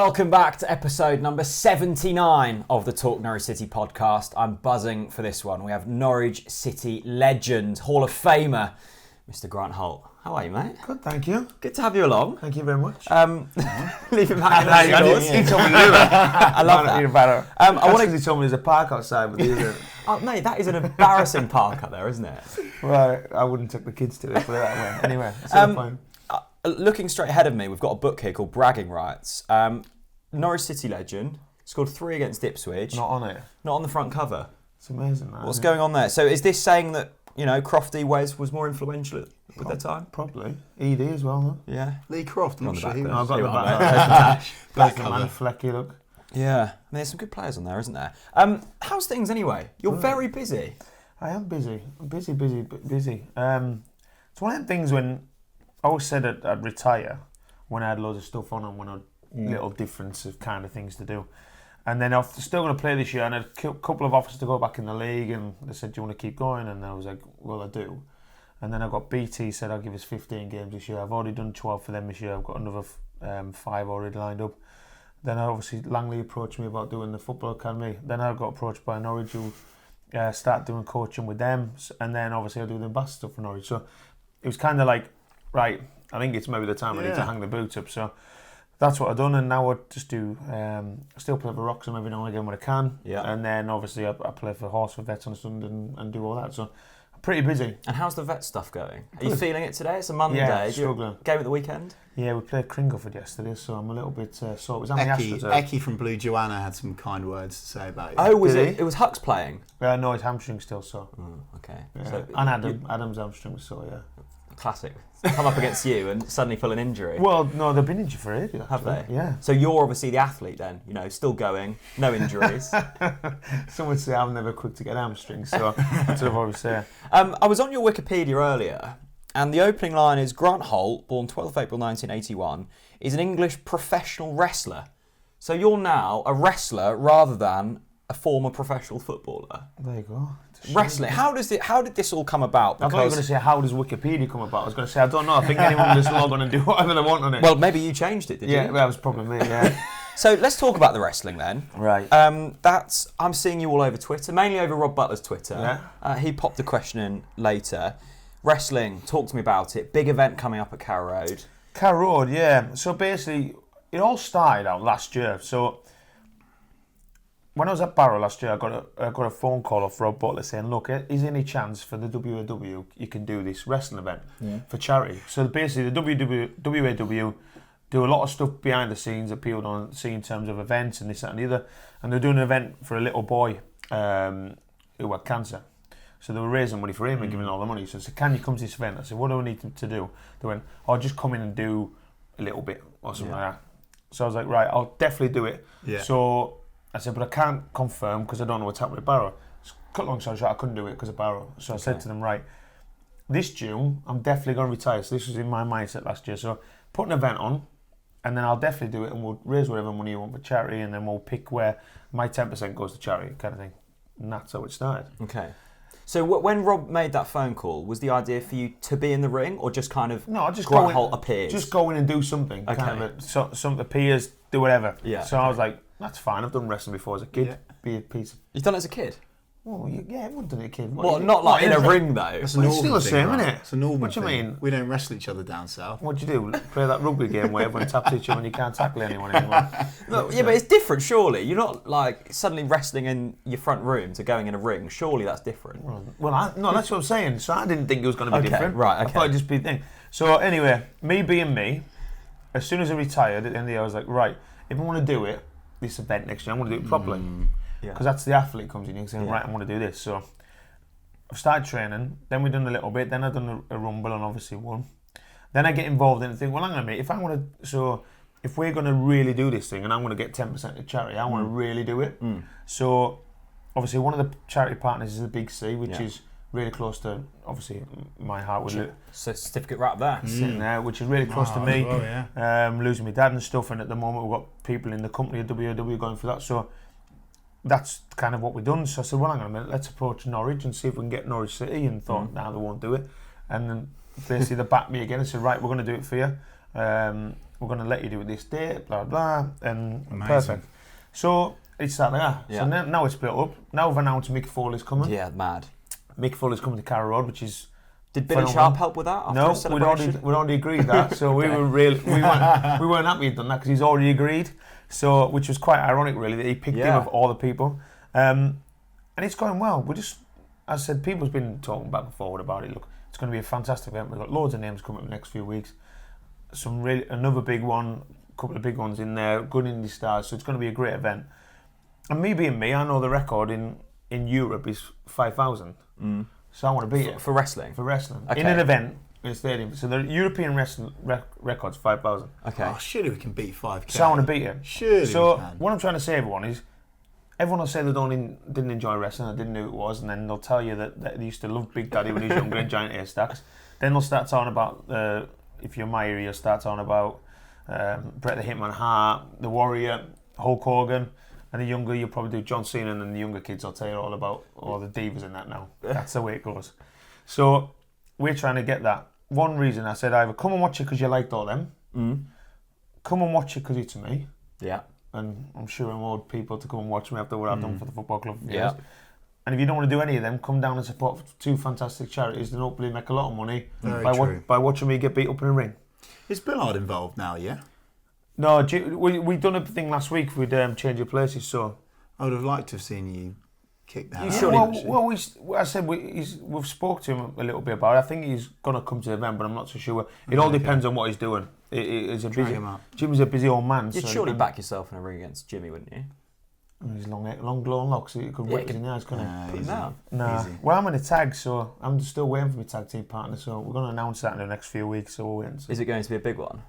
welcome back to episode number 79 of the TalkNorwichCity podcast. I'm buzzing for this one. We have Norwich City legend, Hall of Famer, Mr. Grant Holt. How are you, mate? Good, thank you. Good to have you along. Thank you very much. Leave it back in the doors. He told me to do that. I love that. Better. I want to. He told me there's a park outside, but there isn't. Oh, mate, that is an embarrassing park up there, isn't it? Well, I wouldn't take the kids to it, put it that way. Anyway, it's fine. Looking straight ahead of me, we've got a book here called Bragging Rights. Norwich City legend, scored 3 against Ipswich. Not on it. Not on the front cover. It's amazing, man. What's going on there? So is this saying that, you know, Crofty Wes was more influential with their time? Probably. ED as well, huh? Yeah. Lee Croft, I'm sure he was. I've got the back. Black man, flecky look. Yeah. I mean, there's some good players on there, isn't there? How's things anyway? You're very busy. I am busy. I'm busy. It's one of them things when I always said I'd retire when I had loads of stuff on and when I had little difference of kind of things to do. And then I'm still going to play this year, and I had a couple of offers to go back in the league, and they said, do you want to keep going? And I was like, well, I do. And then I got BT said, I'll give us 15 games this year. I've already done 12 for them this year. I've got another 5 already lined up. Then obviously Langley approached me about doing the football academy. Then I got approached by Norwich, who start doing coaching with them. And then obviously I do the ambassador for Norwich. So it was kind of like, right, I think it's maybe the time I need to hang the boots up. So that's what I've done, and now I just do. I still play for Wrexham every now and again when I can. Yeah. And then obviously I play for Horse for Vets on a Sunday and do all that. So I'm pretty busy. And how's the vet stuff going? Are you feeling it today? It's a Monday. Yeah, struggling. Game at the weekend? Yeah, we played Cringleford yesterday, so I'm a little bit sore. It was on the Eki from Blue Joanna had some kind words to say about you. Oh, was it? It was Huck's playing? No, his hamstring's still sore. Okay. Yeah. So, and Adam's hamstring was sore, yeah. Classic. Come up against you and suddenly pull an injury. Well, no, they've been injured for ages. Have they? Yeah. So you're obviously the athlete then, you know, still going, no injuries. Some would say I'm never quick to get hamstrings, so that's what I would say. I was on your Wikipedia earlier, and the opening line is Grant Holt, born 12th April 1981, is an English professional wrestler. So you're now a wrestler rather than a former professional footballer. There you go. Wrestling. How did this all come about? Because I thought you were going to say, how does Wikipedia come about? I was going to say, I don't know. I think anyone can just log on and do whatever they want on it. Well, maybe you changed it, did you? Yeah, that was probably me, yeah. So let's talk about the wrestling then. Right. I'm seeing you all over Twitter, mainly over Rob Butler's Twitter. Yeah. He popped the question in later. Wrestling, talk to me about it. Big event coming up at Carrow Road. Carrow Road, yeah. So basically, it all started out last year. So when I was at Barrow last year, I got a phone call off Rob Butler saying, look, is there any chance for the WAW you can do this wrestling event for charity? So basically, the WAW do a lot of stuff behind the scenes that people don't see in terms of events and this, that and the other. And they're doing an event for a little boy who had cancer. So they were raising money for him and giving all the money. So I said, can you come to this event? I said, what do I need to do? They went, just come in and do a little bit or something like that. So I was like, right, I'll definitely do it. Yeah. So I said, but I can't confirm because I don't know what's happening with Barrow. Cut long story short, I couldn't do it because of Barrow. So I said to them, right, this June, I'm definitely going to retire. So this was in my mindset last year. So put an event on, and then I'll definitely do it, and we'll raise whatever money you want for charity, and then we'll pick where my 10% goes to charity, kind of thing. And that's how it started. Okay. So when Rob made that phone call, was the idea for you to be in the ring, or just kind of Grant Holt appears? Just go in and do something. Okay. Kind of some appears, do whatever. Yeah. So I was like, that's fine. I've done wrestling before as a kid. Yeah. Be a piece of... You've done it as a kid? Well, yeah, everyone done it as a kid. Well, not like in a ring, though. It's still the same, isn't it? It's a normal What do you mean? We don't wrestle each other down south. What do you do? Play that rugby game where everyone taps each other and you can't tackle anyone anymore? No, yeah, but it's different, surely. You're not like suddenly wrestling in your front room to going in a ring. Surely that's different. Well, no, that's what I'm saying. So I didn't think it was going to be different. Right, okay. I thought it'd just be a thing. So anyway, me being me, as soon as I retired at the end of the year, I was like, right, if I want to do it, this event next year, I want to do it properly. Because that's the athlete comes in, saying, right, I want to do this. So I've started training, then we've done a little bit, then I've done a rumble and obviously won. Then I get involved in it and think, well, hang on a minute, if we're going to really do this thing and I'm going to get 10% of charity, I want to really do it. So obviously one of the charity partners is the Big C, which is really close to, obviously, my heart with it. Certificate right there. Sitting there, which is really close to me. Losing my dad and stuff, and at the moment we've got people in the company at WAW going for that. So that's kind of what we've done. So I said, well, hang on a minute, let's approach Norwich and see if we can get Norwich City, and thought, nah, they won't do it. And then basically they backed me again and said, right, we're going to do it for you. we're going to let you do it this day, blah, blah, and Amazing. perfect. So it's that like that. Yeah. So now it's built up. Now we've announced Mick Foley's coming. Yeah, mad. Mick Foley's coming to Carrow Road, which is... Did Billy phenomenal. Sharp help with that after No, his celebration? we'd already agreed that, so we weren't happy he'd done that because he's already agreed. So, which was quite ironic, really, that he picked him of all the people, and it's going well. As I said, people's been talking back and forward about it. Look, it's going to be a fantastic event. We've got loads of names coming in the next few weeks. Another big one, a couple of big ones in there, good indie stars. So it's going to be a great event. And me being me, I know the record in Europe is 5,000. So I want to beat it. For wrestling? For wrestling. Okay. In an event, in a stadium. So the European wrestling record's 5,000. Okay. Oh, surely we can beat 5K. So I want to beat it. Surely So we can. what I'm trying to say, everyone, is everyone will say they didn't enjoy wrestling, they didn't know who it was, and then they'll tell you that they used to love Big Daddy when he was younger and Giant Air Stacks. Then they'll start talking about, if you're my area, you'll start talking about Bret the Hitman Hart, The Warrior, Hulk Hogan. And the younger, you'll probably do John Cena, and then the younger kids will tell you all about all the divas in that now. That's the way it goes. So we're trying to get that. One reason I said either come and watch it because you liked all them, come and watch it because it's me, Yeah. and I'm sure I want people to come and watch me after what I've done for the football club for Yeah. years. And if you don't want to do any of them, come down and support two fantastic charities and hopefully make a lot of money Very by, true. by watching me get beat up in a ring. Is Billard involved now, yeah? No, we done a thing last week with Change of Places, so... I would have liked to have seen you kick that. I said we've spoke to him a little bit about it. I think he's going to come to the event, but I'm not so sure. It all depends on what he's doing. It's a busy. him up. Jimmy's a busy old man. You'd so surely back yourself in a ring against Jimmy, wouldn't you? He's long glowing locks. He could whip us in the eyes, couldn't he? Easy. No. Nah. Easy. Well, I'm in a tag, so I'm still waiting for my tag team partner. So we're going to announce that in the next few weeks. So we'll wait and see. Is it going to be a big one?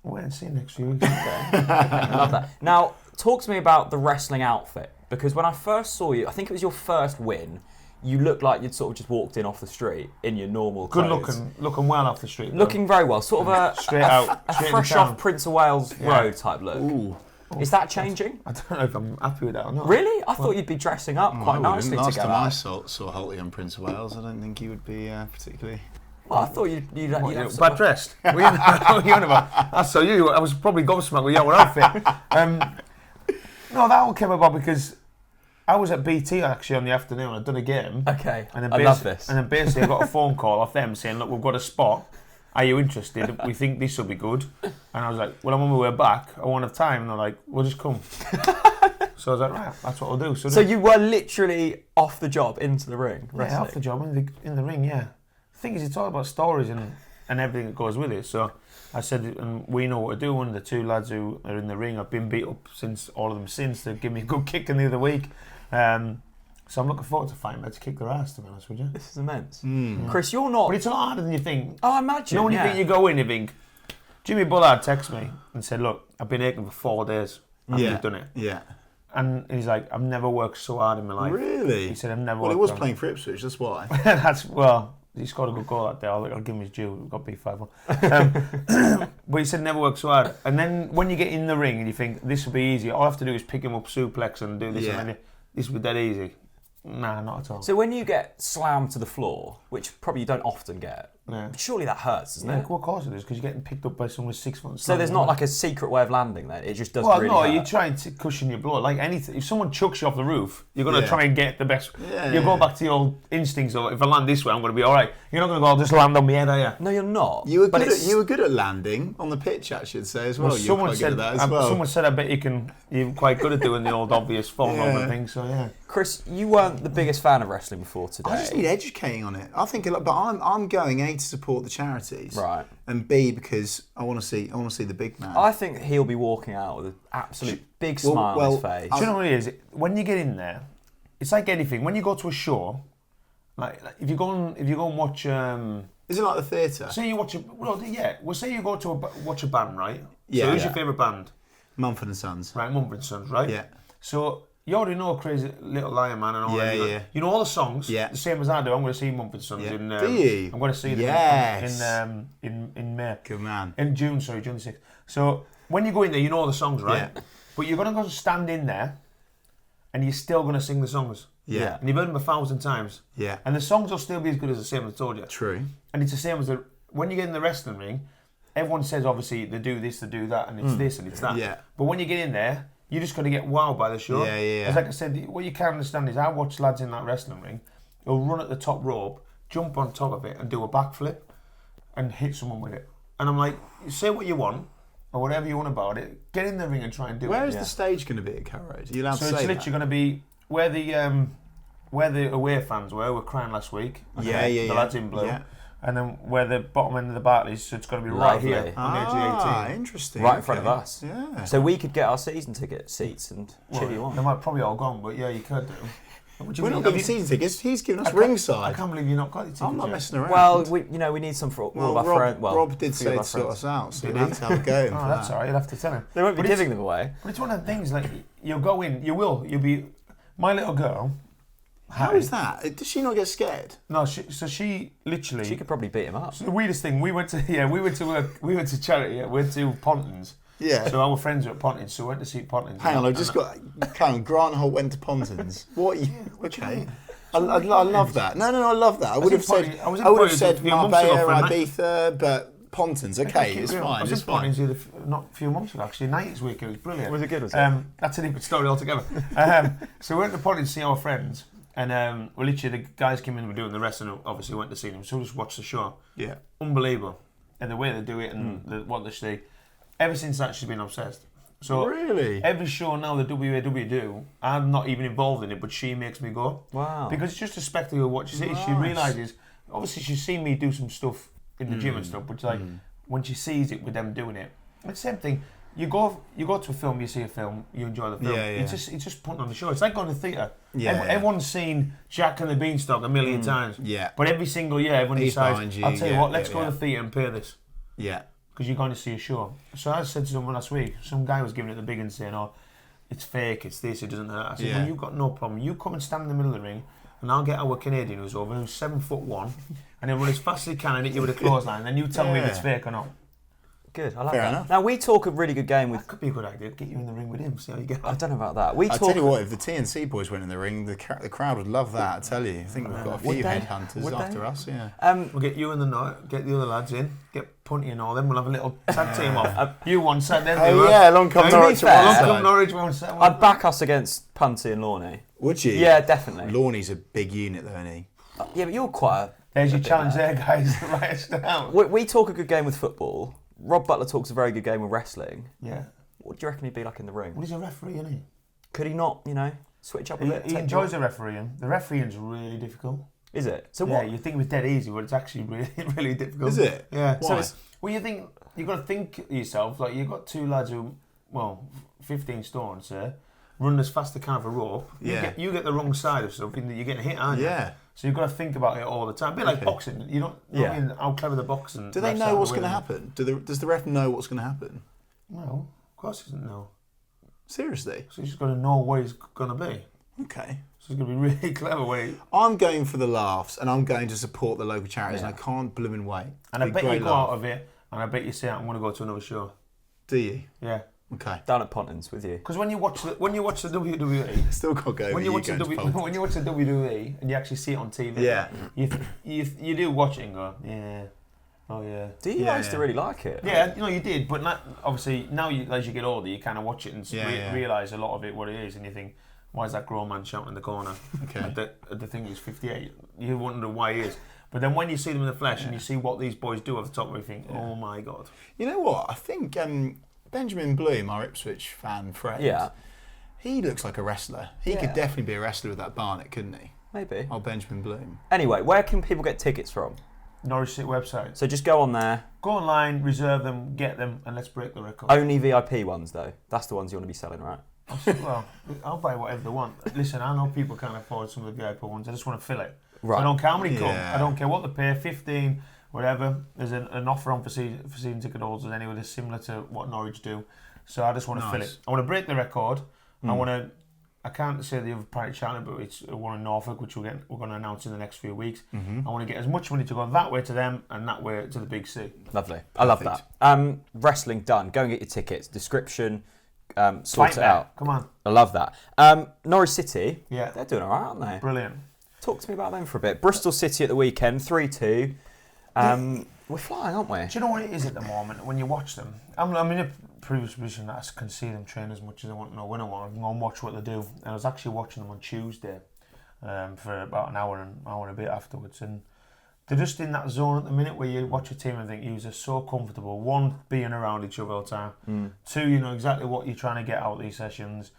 We'll wait and see next few weeks. I love that. Now, talk to me about the wrestling outfit, because when I first saw you, I think it was your first win, you looked like you'd sort of just walked in off the street in your normal Good clothes. looking well off the street. though. Looking very well, sort of a Straight out, a straight fresh into town. off Prince of Wales Road type look. Ooh. Is that changing? I don't know if I'm happy with that or not. Really? I thought you'd be dressing up quite nicely Last together. time I saw Holt on Prince of Wales, I don't think he would be particularly... Well, I thought you'd What, have bad dressed? What are you on about? I saw you. I was probably gobsmacked with your outfit. No, that all came about because I was at BT actually on the afternoon. I'd done a game. Okay, And then I love this. And then basically I got a phone call off them saying, look, we've got a spot. Are you interested? We think this will be good. And I was like, well, I'm on my way back. I won't have time. And they're like, we'll just come. So I was like, right, that's what I'll do. So you were literally off the job into the ring, yeah, wrestling? off the job in the ring, yeah. The thing is, it's all about stories and everything that goes with it. So I said, and we know what to do. And the two lads who are in the ring, I've been beat up since all of them since. They've given me a good kick in the other week. So I'm looking forward to fighting them to kick their ass, to be honest with you. This is immense. Chris, you're not... But it's a lot harder than you think. Oh, I imagine, You know when yeah. you think you go in, you think... Jimmy Bullard texted me and said, look, I've been aching for 4 days after you've done it. Yeah. And he's like, I've never worked so hard in my life. Really? He said, I've never Well, he worked was so playing for Ipswich, that's why. He scored a good goal that day. I'll give him his due. We've got beat 5-1. But he said never worked so hard. And then when you get in the ring and you think this will be easy, all I have to do is pick him up, suplex, and do this. Yeah. And then this will be dead easy. Nah, not at all. So when you get slammed to the floor, which probably you don't often get, Yeah. surely that hurts, doesn't Yeah, it? well, of course it is, because you're getting picked up by someone with 6 foot. So there's not like a secret way of landing then? It just doesn't Well, really no, hurt? you're trying to cushion your blow. Like anything, if someone chucks you off the roof, you're going to Yeah. try and get the best. Yeah, you go yeah. back to your old instincts of, if I land this way, I'm going to be all right. You're not going to go, I'll just land on my head, are you? No, you're not. You were But good at landing on the pitch, I should say, as well. You're quite good at that as well. Someone said, I bet you're quite good at doing the old obvious fall over Yeah. thing, so yeah. Chris, you weren't the biggest fan of wrestling before today. I just need educating on it. I think, but I'm going A to support the charities, Right. and B because I want to see the big man. I think he'll be walking out with an absolute big smile on his face. Do you know what it is? When you get in there, it's like anything. When you go to a show, like if you go and watch, Is it like the theatre? say you watch say you go to watch a band, right? Yeah. So who's Yeah. your favourite band? Mumford and Sons. Right, Mumford & Sons, right? Yeah. So you already know Crazy Little Lion Man and all Yeah, that. yeah. You know all the songs. Yeah. The same as I do. I'm going to see Mumford & Sons Yeah. in. Do you? I'm going to see them Yes. in May. Good man. In June, June the 6th. So when you go in there, you know all the songs, right? Yeah. But you're going to go stand in there, and you're still going to sing the songs. Yeah. And you've heard them 1,000 times. Yeah. And the songs will still be as good as the same as I told you. True. And it's the same as when you get in the wrestling ring, everyone says obviously they do this, they do that, and it's this and it's that. Yeah. But when you get in there, you just got to get wowed by the show. Yeah. As like I said, what you can't understand is I watch lads in that wrestling ring who'll run at the top rope, jump on top of it, and do a backflip and hit someone with it. And I'm like, say what you want or whatever you want about it. Get in the ring and try and do it. Where is the stage going to be at Carrow Road? Are you allowed to So say it's that? literally going to be where the away fans were crying last week. The lads in blue. Yeah. And then where the bottom end of the bar is, so it's going to be right Lovely. here on the edge of the 18. Interesting. Right in front of us. Yeah. So we could get our season ticket seats and cheer you on. They might probably all gone, but yeah, you could do. We're not getting season tickets. He's giving us ringside. I can't believe you've not got the tickets. I'm not yet. messing around. Well, we need some for all of our friends. Well, Rob did few of say our to sort friends. us out, so we need to have a go. Oh, that's all right. You'll have to tell him. They won't be But giving them away. But it's one of the things, like, you'll go in, you'll be... My little girl... How is that? Does she not get scared? No, she literally... She could probably beat him up. So the weirdest thing, we went to charity, we went to Pontins. Yeah. So our friends were at Pontins, so we went to see Pontins. Hang on, I've just got... Hang on, Grant Holt went to Pontins. What? Okay. I love that. No, I love that. I would have said Marbella, Ibiza, but Pontins. Okay, it's fine. I was in Pontins not a few months ago, actually. Night week, it was brilliant. Was it good? Was it? That's a different story altogether. So we went to Pontins to see our friends, and well, literally the guys came in, were doing the rest, and obviously went to see them. So we just watched the show. Yeah. Unbelievable, and the way they do it and what they say. Ever since that, she's been obsessed. So really, every show now the WAW do, I'm not even involved in it, but she makes me go. Wow. Because it's just a spectacle of what she sees. Nice. She realises, obviously she's seen me do some stuff in the gym and stuff, but like when she sees it with them doing it, it's the same thing. You go to a film, you see a film, you enjoy the film. Yeah. It's just putting on the show. It's like going to the theatre. Yeah. Everyone's seen Jack and the Beanstalk a million times. Yeah. But every single year, everyone He's decides, behind you, I'll tell you yeah, what, let's yeah, go to yeah. the theatre and pay this. Yeah. Because you're going to see a show. So I said to someone last week, some guy was giving it the big and saying, oh, it's fake, it's this, it doesn't hurt. I said, Yeah. well, you've got no problem. You come and stand in the middle of the ring, and I'll get our Canadian who's 7'1", and he'll run as fast as he can and hit you with a clothesline, and then you tell me if it's fake or not. Good, I like Fair that. enough. Now, we talk a really good game with... That could be a good idea. Get you in the ring with him, see how you get I on. don't know about that. I tell you what, if the TNC boys went in the ring, the crowd would love that. I tell you, I think we've got a Would few they? headhunters Would after they? us. Yeah. We'll get you in the night, get the other lads in, get Punty and all them. We'll have a little tag team off. You one set, then Oh yeah, long come To be Norwich. fair, Long come Norwich one set. I'd back us against Punty and Lawney. Would you? Yeah, definitely. Lawny's a big unit, though, isn't he? Yeah, but you're quite a... There's your challenge there, guys. Write us down. We talk a good game with football. Rob Butler talks a very good game with wrestling. Yeah. What do you reckon he'd be like in the ring? Well, he's a referee, isn't he? Could he not, switch up a bit? He enjoys the refereeing. The refereeing's really difficult. Is it? So Yeah, what? you think it was dead easy, but it's actually really, really difficult. Is it? Yeah. Why? Well, you've got to think yourself, like you've got two lads who, 15 stone, say, run as fast as they can for a rope. Yeah. You get the wrong side of something, you're getting hit, aren't you? Yeah. So you've got to think about it all the time. A bit like boxing. You don't know Yeah. how clever the boxing. Do they refs know are what's the going to way happen? Does the ref know what's going to happen? No, of course he doesn't know. Seriously? So he's just got to know what he's going to be. Okay. So he's going to be really clever. I'm going for the laughs, and I'm going to support the local charities, and I can't blooming wait. And I Be bet you great go laugh. out of it, and I bet you say, I'm going to go to another show. Do you? Yeah. Okay. Down at Pontins with you. Because when you watch the WWE, Still got to go. when you watch the Pontins. when you watch the WWE and you actually see it on TV, Yeah. you do watch it and go, yeah, oh yeah. Do you? I used to really like it. Yeah, you did, but obviously now as you get older, you kind of watch it and realise a lot of it what it is, and you think, why is that grown man shouting in the corner? Okay. At the thing he's 58. You wonder why he is. But then when you see them in the flesh and you see what these boys do at the top, you think, oh my god. You know what? I think Benjamin Bloom, our Ipswich fan friend, he looks like a wrestler. He could definitely be a wrestler with that Barnet, couldn't he? Maybe. Oh, Benjamin Bloom. Anyway, where can people get tickets from? Norwich City website. So just go on there. Go online, reserve them, get them, and let's break the record. Only VIP ones though. That's the ones you want to be selling, right? Well, I'll buy whatever they want. Listen, I know people can't afford some of the VIP ones. I just want to fill it. Right. I don't care how many come. Yeah. I don't care what they pay. 15, whatever. There's an offer on for season ticket holders anyway. That's similar to what Norwich do. So I just want to fill it. I want to break the record. I can't say the other private channel, but it's one in Norfolk, which we're going to announce in the next few weeks. I want to get as much money to go that way to them and that way to the Big C. Lovely. I love that. Wrestling done. Go and get your tickets. Description. Sort it out. Come on. I love that. Norwich City. Yeah. They're doing all right, aren't they? Brilliant. Talk to me about them for a bit. Bristol City at the weekend, 3-2. We're flying, aren't we? Do you know what it is at the moment when you watch them? I'm in a previous position that I can see them train as much as I want to know when I want. I can go and watch what they do. And I was actually watching them on Tuesday for about an hour and a bit afterwards. And they're just in that zone at the minute where you watch a team and think you are so comfortable. One, being around each other all the time. Two, you know exactly what you're trying to get out of these sessions.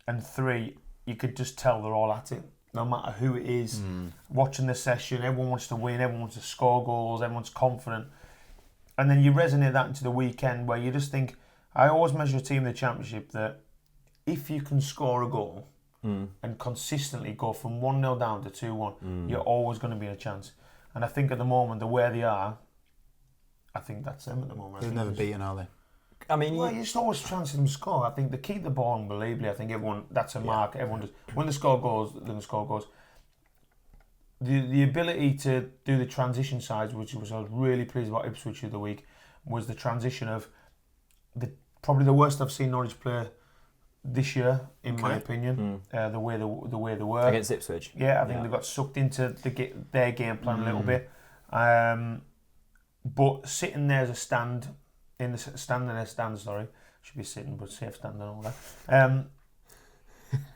And three, you could just tell they're all at it. No matter who it is, watching the session, everyone wants to win, everyone wants to score goals, everyone's confident. And then you resonate that into the weekend where you just think, I always measure a team in the championship that if you can score a goal and consistently go from 1-0 down to 2-1, you're always going to be in a chance. And I think at the moment, the way they are, I think that's them at the moment. They've never beaten, are they? I mean, you just always chance them to score. I think they keep the ball unbelievably. I think that's a mark. Everyone does. When they score goals, they're going to score goals. The ability to do the transition sides, which I was really pleased about Ipswich the other week, was the transition of probably the worst I've seen Norwich play this year, in my opinion. The way they were against Ipswich. Yeah, I think they got sucked into their game plan a little bit. But sitting there as a stand. In the stand, sorry. Should be sitting, but safe stand and all that.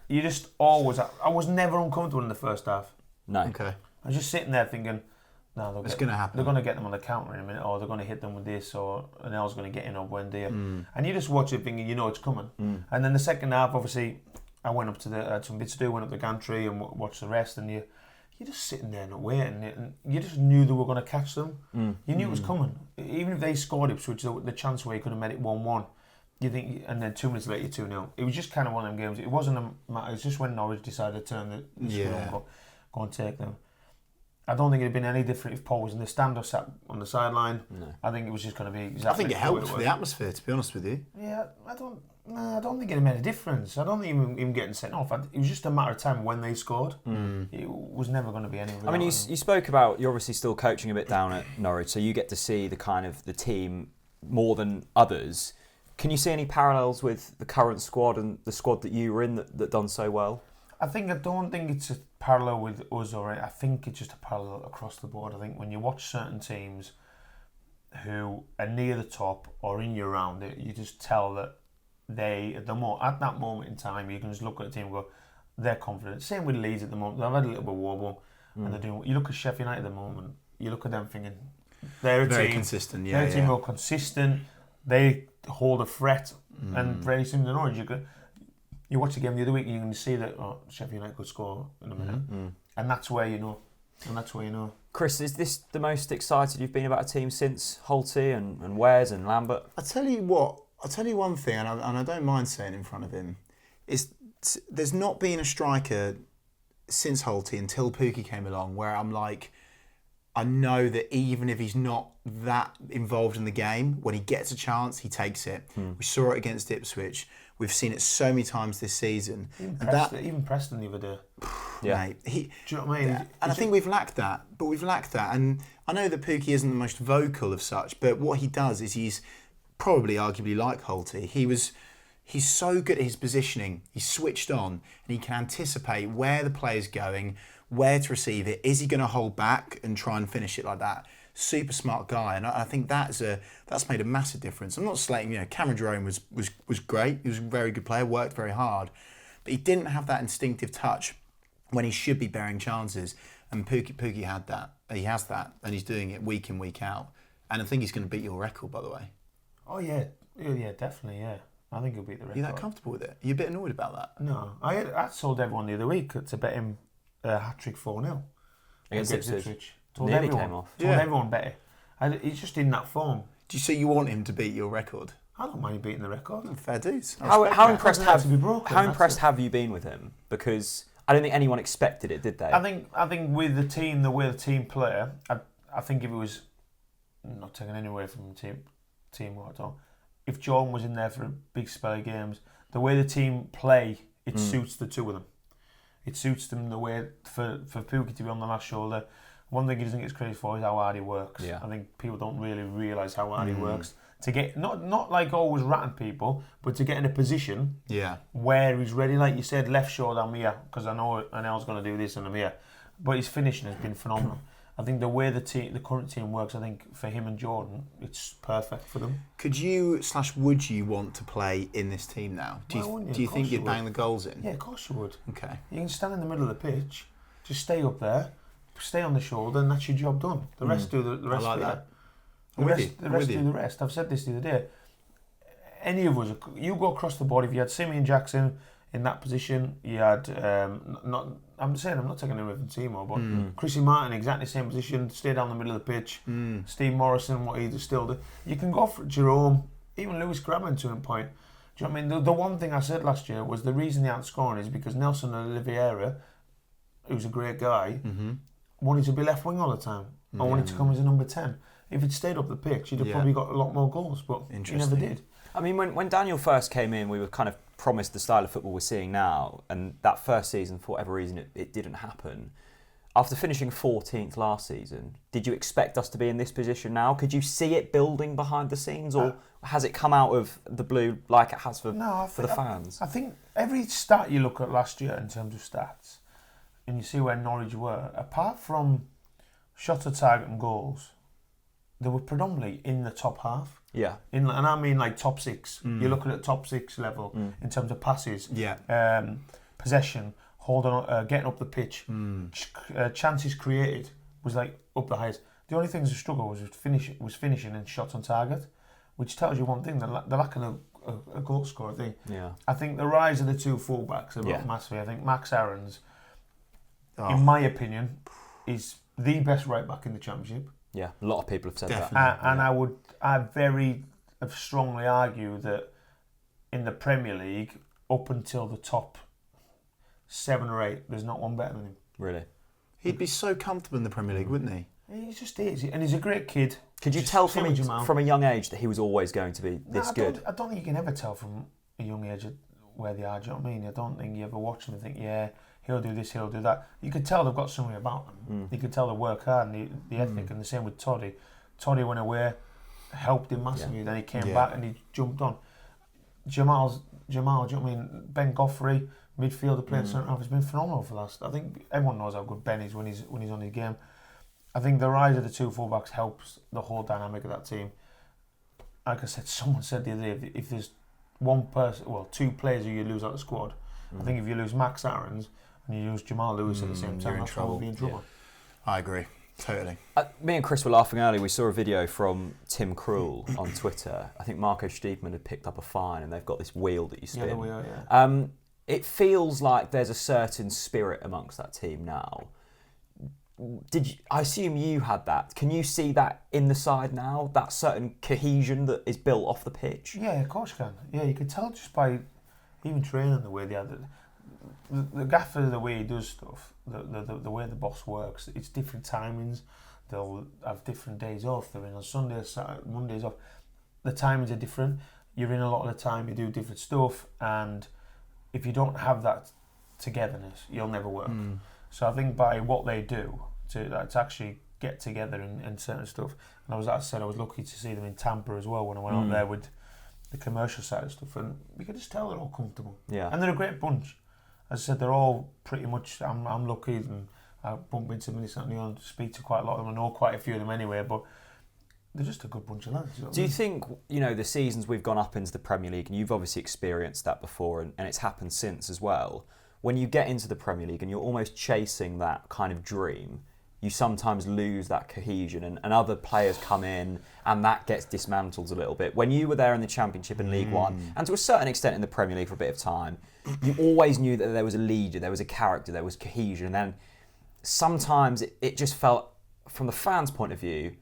You just always... I was never uncomfortable in the first half. No. Okay. I was just sitting there thinking, no, it's going to happen. They're going to get them on the counter in a minute, or they're going to hit them with this, or an L's going to get in on Wendy. And you just watch it thinking, you know it's coming. And then the second half, obviously, I went up to some bits to do, went up the gantry and watched the rest, and you're just sitting there not waiting, and you just knew they were going to catch them. You knew it was coming. Even if they scored Ipswich, the chance where you could have made it 1-1, you think, and then 2 minutes later, 2-0. It was just kind of one of them games. It wasn't a matter. It was just when Norwich decided to turn the screw and go and take them. I don't think it'd been any different if Paul was in the stand or sat on the sideline. No. I think it was just going to be exactly. I think it helped for the atmosphere, to be honest with you. Yeah, I don't think it made a difference. I don't think him getting sent off. It was just a matter of time when they scored. It was never going to be any. I mean, you spoke about you're obviously still coaching a bit down at Norwich, so you get to see the kind of the team more than others. Can you see any parallels with the current squad and the squad that you were in that done so well? I don't think it's a parallel with us, or I think it's just a parallel across the board. I think when you watch certain teams who are near the top or in your round, you just tell that they at that moment in time, you can just look at the team and go, they're confident. Same with Leeds at the moment. They've had a little bit of wobble, and they're doing. You look at Sheffield United at the moment. You look at them thinking they're a very team consistent. They're a team more consistent. They hold a threat, and very similar to Norwich. You watch the game the other week and you can see that Sheffield United could score in a minute. And that's where you know. Chris, is this the most excited you've been about a team since Holty and Wares and Lambert? I'll tell you one thing, and I don't mind saying in front of him, is there's not been a striker since Holty until Pukki came along where I'm like, I know that even if he's not that involved in the game, when he gets a chance, he takes it. We saw it against Ipswich. We've seen it so many times this season. Even Preston the other day. Yeah. Mate, do you know what I mean? And I think we've lacked that. And I know that Pukki isn't the most vocal of such, but what he does is he's probably arguably like Holty. He's so good at his positioning. He's switched on and he can anticipate where the player's going, where to receive it. Is he going to hold back and try and finish it like that? Super smart guy, and I think that's made a massive difference. I'm not slating, Cameron Jerome was great. He was a very good player, worked very hard, but he didn't have that instinctive touch when he should be bearing chances. And Pukki had that. He has that, and he's doing it week in, week out. And I think he's going to beat your record, by the way. Oh yeah, definitely, yeah. I think he'll beat the record. Are you that comfortable with it? Are you a bit annoyed about that? No, I told everyone the other week to bet him a hat-trick 4-0 against Ipswich. Told Nearly everyone, came off. Told everyone bet it. He's just in that form. Do you say you want him to beat your record? I don't mind beating the record. Fair dues. How impressed How have you been with him? Because I don't think anyone expected it, did they? I think with the team, the way the team play, I think if it was not taking any away from the teamwork at all, if Jordan was in there for a big spell of games, the way the team play, it suits the two of them. It suits them the way for Pukki to be on the last shoulder. One thing he doesn't get credit for is how hard he works. Yeah. I think people don't really realise how hard he works to get not like always ratting people, but to get in a position where he's ready. Like you said, left shoulder, I'm here because I know Anel's going to do this and I'm here. But his finishing has been phenomenal. I think the way the current team works, I think for him and Jordan, it's perfect for them. Could you / would you want to play in this team now? Do you think you'd bang the goals in? Yeah, of course you would. Okay. You can stand in the middle of the pitch, just stay up there, stay on the shoulder, and that's your job done. The rest do the rest. I like that. The rest do the rest. I've said this the other day. Any of us, you go across the board. If you had Simeon Jackson in that position, you had I'm not taking away from Timo, but Chrissy Martin, exactly same position, stay down the middle of the pitch. Steve Morrison, what he still do. You can go for Jerome, even Lewis Grabban to a point. Do you know what I mean? The one thing I said last year was the reason they aren't scoring is because Nelson Oliveira, who's a great guy, wanted to be left wing all the time. I wanted to come as a number 10. If he'd stayed up the pitch, he'd have probably got a lot more goals, but he never did. I mean, when Daniel first came in, we were kind of promised the style of football we're seeing now, and that first season, for whatever reason, it didn't happen. After finishing 14th last season, did you expect us to be in this position now? Could you see it building behind the scenes, or has it come out of the blue like it has for the fans? I think every stat you look at last year in terms of stats, and you see where Norwich were, apart from shot at target and goals, they were predominantly in the top half. Yeah. And I mean like top 6. You're looking at top 6 level in terms of passes, possession, holding on, getting up the pitch, chances created was like up the highest. The only things that struggle was finishing and shots on target, which tells you one thing: they're lacking a goal scorer thing. Yeah. I think the rise of the two fullbacks have massively. I think Max Aarons, in my opinion, is the best right back in the Championship. Yeah, a lot of people have said that. And I very strongly argue that in the Premier League, up until the top 7 or 8, there's not one better than him. Really? He'd be so comfortable in the Premier League, wouldn't he? He just is, and he's a great kid. Could you tell from a young age that he was always going to be this good? I don't think you can ever tell from a young age where they are. Do you know what I mean? I don't think you ever watch them and think, yeah, he'll do this, he'll do that. You could tell they've got something about them. You could tell they work hard and the ethic, and the same with Toddy. Toddy went away, helped him massively, then he came back and he jumped on. Jamal, do you know what I mean? Ben Goffrey, midfielder playing centre half, has been phenomenal for the last. I think everyone knows how good Ben is when he's on his game. I think the rise of the two fullbacks helps the whole dynamic of that team. Like I said, someone said the other day, if there's two players who you lose out of the squad, I think if you lose Max Aarons and you lose Jamal Lewis at the same time, that's probably in trouble. Yeah. I agree. Totally. Me and Chris were laughing earlier. We saw a video from Tim Krul on Twitter. I think Marco Stiefman had picked up a fine, and they've got this wheel that you spin. Yeah, the wheel, yeah. It feels like there's a certain spirit amongst that team now. I assume you had that. Can you see that in the side now? That certain cohesion that is built off the pitch? Yeah, of course you can. Yeah, you can tell just by even training the way they are. The gaffer, the way he does stuff, the way the boss works, it's different timings. They'll have different days off. They're in on Sundays, Saturday, Mondays off. The timings are different. You're in a lot of the time, you do different stuff, and if you don't have that togetherness, you'll never work. So I think by what they do to actually get together and certain stuff, and I was lucky to see them in Tampa as well when I went out there with the commercial side of stuff, and you could just tell they're all comfortable. Yeah. And they're a great bunch. As I said, they're all pretty much. I'm lucky, and I bump into them and speak to quite a lot of them. I know quite a few of them anyway, but they're just a good bunch of lads. Do you think, the seasons we've gone up into the Premier League, and you've obviously experienced that before, and it's happened since as well, when you get into the Premier League and you're almost chasing that kind of dream, you sometimes lose that cohesion, and other players come in and that gets dismantled a little bit. When you were there in the Championship and League One, and to a certain extent in the Premier League for a bit of time, you always knew that there was a leader, there was a character, there was cohesion, and then sometimes it just felt, from the fans' point of view,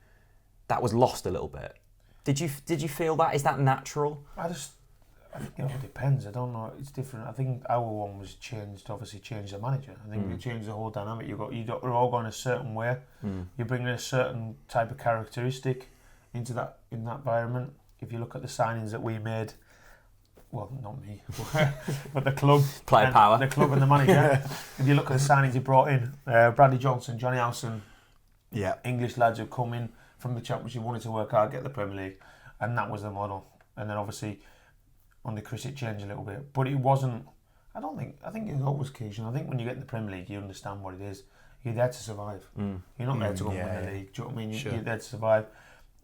that was lost a little bit. Did you feel that? Is that natural? I think it depends. I don't know. It's different. I think our one was changed. Obviously, changed the manager. I think we changed the whole dynamic. We're all going a certain way. You're bringing a certain type of characteristic into that environment. If you look at the signings that we made, well, not me, but the club, player power, the club and the manager. If you look at the signings he brought in, Bradley Johnson, Johnny Howson, English lads who come in from the Championship, wanted to work hard, get the Premier League, and that was the model. And then obviously under Chris it changed a little bit, but it wasn't. I think it was always occasional. I think when you get in the Premier League, you understand what it is. you're there to survive. You're not there to go and win the league. Do you know what I mean? Sure. You're there to survive,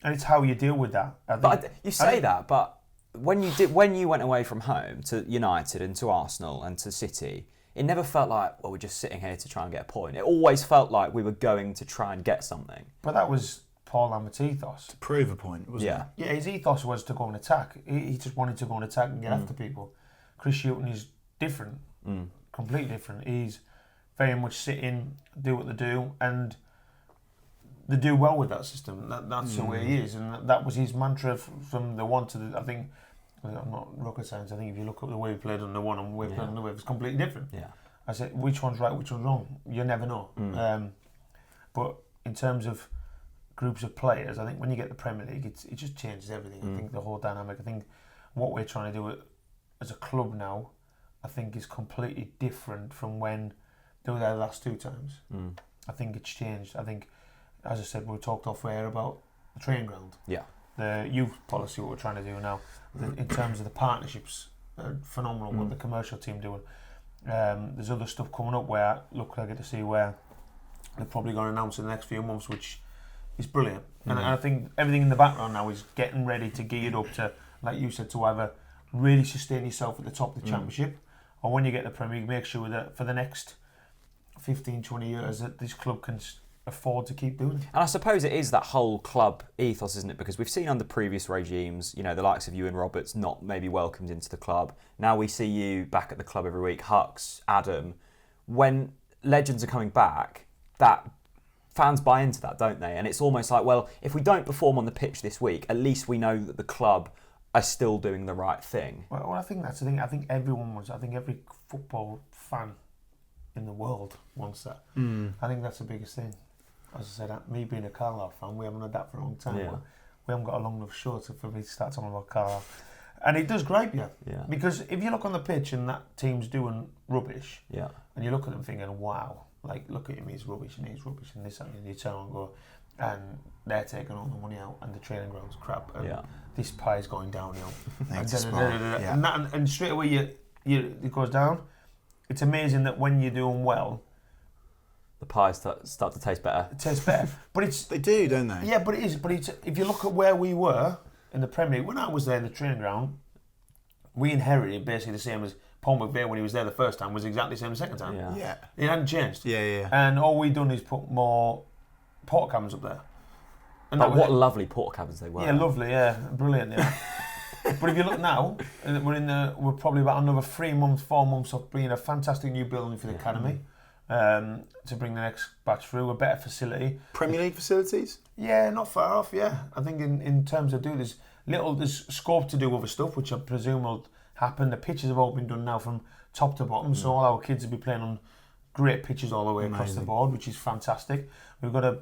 and it's how you deal with that. You say that, but when you went away from home to United and to Arsenal and to City, it never felt like, well, we're just sitting here to try and get a point. It always felt like we were going to try and get something. But that was Paul Lambert's ethos. To prove a point, wasn't it? Yeah, his ethos was to go and attack. He just wanted to go and attack and get after people. Chris Hughton is different, completely different. He's very much sit in, do what they do, and they do well with that system. That's the way he is, and that was his mantra from the one to the. I think, I'm not rocket science. I think if you look at the way we played on the one and the way we played on the way, it's completely different. Yeah. I said, which one's right, which one's wrong? You never know. But in terms of groups of players, I think when you get the Premier League, it just changes everything. I think the whole dynamic. I think what we're trying to do as a club now, I think is completely different from when they were there the last 2 times. I think it's changed. I think, as I said, we talked off air about the training ground. Yeah. The youth policy, what we're trying to do now, in terms of the partnerships, phenomenal. What the commercial team doing. There's other stuff coming up where I get to see where they're probably going to announce in the next few months, which is brilliant. And I think everything in the background now is getting ready to gear it up to, like you said, to either really sustain yourself at the top of the championship, or when you get the Premier League, make sure that for the next 15, 20 years that this club can afford to keep doing it. And I suppose it is that whole club ethos, isn't it? Because we've seen under previous regimes, the likes of you and Roberts not maybe welcomed into the club. Now we see you back at the club every week, Hux, Adam. When legends are coming back, that fans buy into that, don't they? And it's almost like, well, if we don't perform on the pitch this week, at least we know that the club are still doing the right thing. Well, I think that's the thing. I think every football fan in the world wants that. I think that's the biggest thing. As I said, me being a Carlisle fan, we haven't had that for a long time. Yeah. We haven't got a long enough show for me to start talking about Carlisle. And it does gripe you. Yeah. Because if you look on the pitch and that team's doing rubbish, Yeah. and you look at them thinking, wow, like, look at him, he's rubbish, and this, and you turn on and go, and they're taking all the money out, and the training ground's crap, and this pie's going downhill. And straight away, it goes down. It's amazing that when you're doing well, the pies start to taste better. It tastes better. But they do, don't they? Yeah, but it is. But if you look at where we were in the Premier League, when I was there in the training ground, we inherited basically the same as Paul McVeigh when he was there the first time, was exactly the same the second time. Yeah. It hadn't changed. Yeah. And all we've done is put more porta cabins up there. And But what lovely porta cabins they were. Yeah, lovely, brilliant, yeah. But if you look now, we're probably about another 4 months of being a fantastic new building for the academy. To bring the next batch through, a better facility. Premier League facilities? Yeah, not far off, yeah. I think in terms of there's scope to do other stuff, which I presume will happen. The pitches have all been done now from top to bottom, so all our kids will be playing on great pitches all the way across the board, which is fantastic. We've got a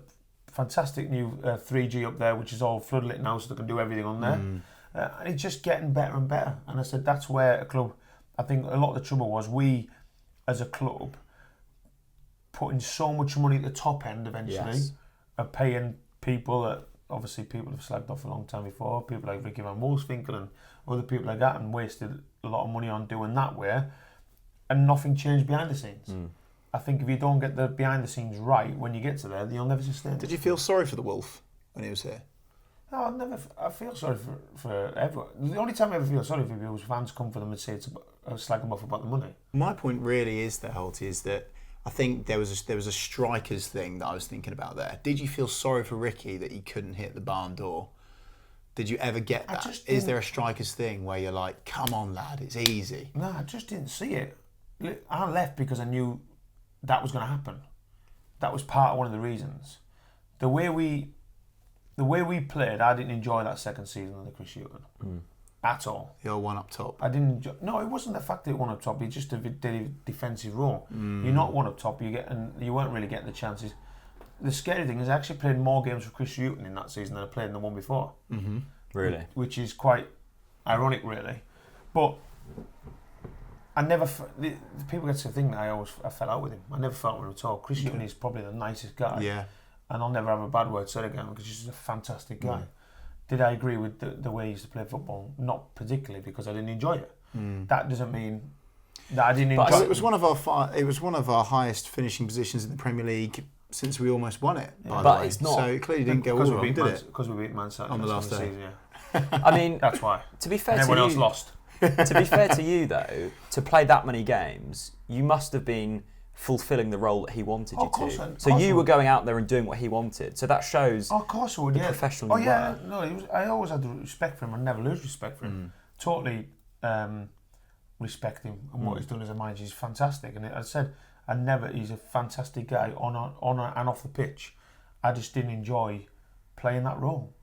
fantastic new 3G up there, which is all floodlit now, so they can do everything on there. And it's just getting better and better. And I said, that's where a club, I think a lot of the trouble was we, as a club, putting so much money at the top end eventually, and paying people that obviously people have slagged off a long time before, people like Ricky Van Wolfswinkel and other people like that, and wasted a lot of money on doing that way, and nothing changed behind the scenes. I think if you don't get the behind the scenes right when you get to there, you'll never sustain. Did you feel sorry for the Wolf when he was here? No, I feel sorry for everyone. The only time I ever feel sorry for people is fans come for them and say slag them off about the money. My point really is that, Holt, is that I think there was a strikers thing that I was thinking about there. Did you feel sorry for Ricky that he couldn't hit the barn door? Did you ever get that? Is there a strikers thing where you're like, come on, lad, it's easy? No, I just didn't see it. I left because I knew that was going to happen. That was part of one of the reasons. The way we played, I didn't enjoy that second season of the Chris Hughton. At all. The old one up top. I didn't enjoy. No, it wasn't the fact that it won up top. It's just a defensive role. You're not one up top. You weren't really getting the chances. The scary thing is, I actually played more games with Chris Hughton in that season than I played in the one before. Really, which is quite ironic, really. But I never. The people get to think that I fell out with him. I never felt with him at all. Chris Hughton is probably the nicest guy. Yeah. And I'll never have a bad word said again because he's just a fantastic guy. Did I agree with the way he used to play football? Not particularly, because I didn't enjoy it. That doesn't mean that I didn't But enjoy. It was one of our highest finishing positions in the Premier League since we almost won it. By the way. It's not. So it clearly didn't go all wrong, did it? Because we beat Man City On the last day. season, yeah. I mean, That's why. to be fair And to everyone you, else lost. to be fair to you though, to play that many games, you must have been fulfilling the role that he wanted you to. So you were going out there and doing what he wanted. So that shows of course I would, the yeah. professional you yeah, were. no, I always had the respect for him. I never lose respect for him. Totally respect him and what he's done as a manager. He's fantastic. And as I said, he's a fantastic guy on and off the pitch. I just didn't enjoy playing that role.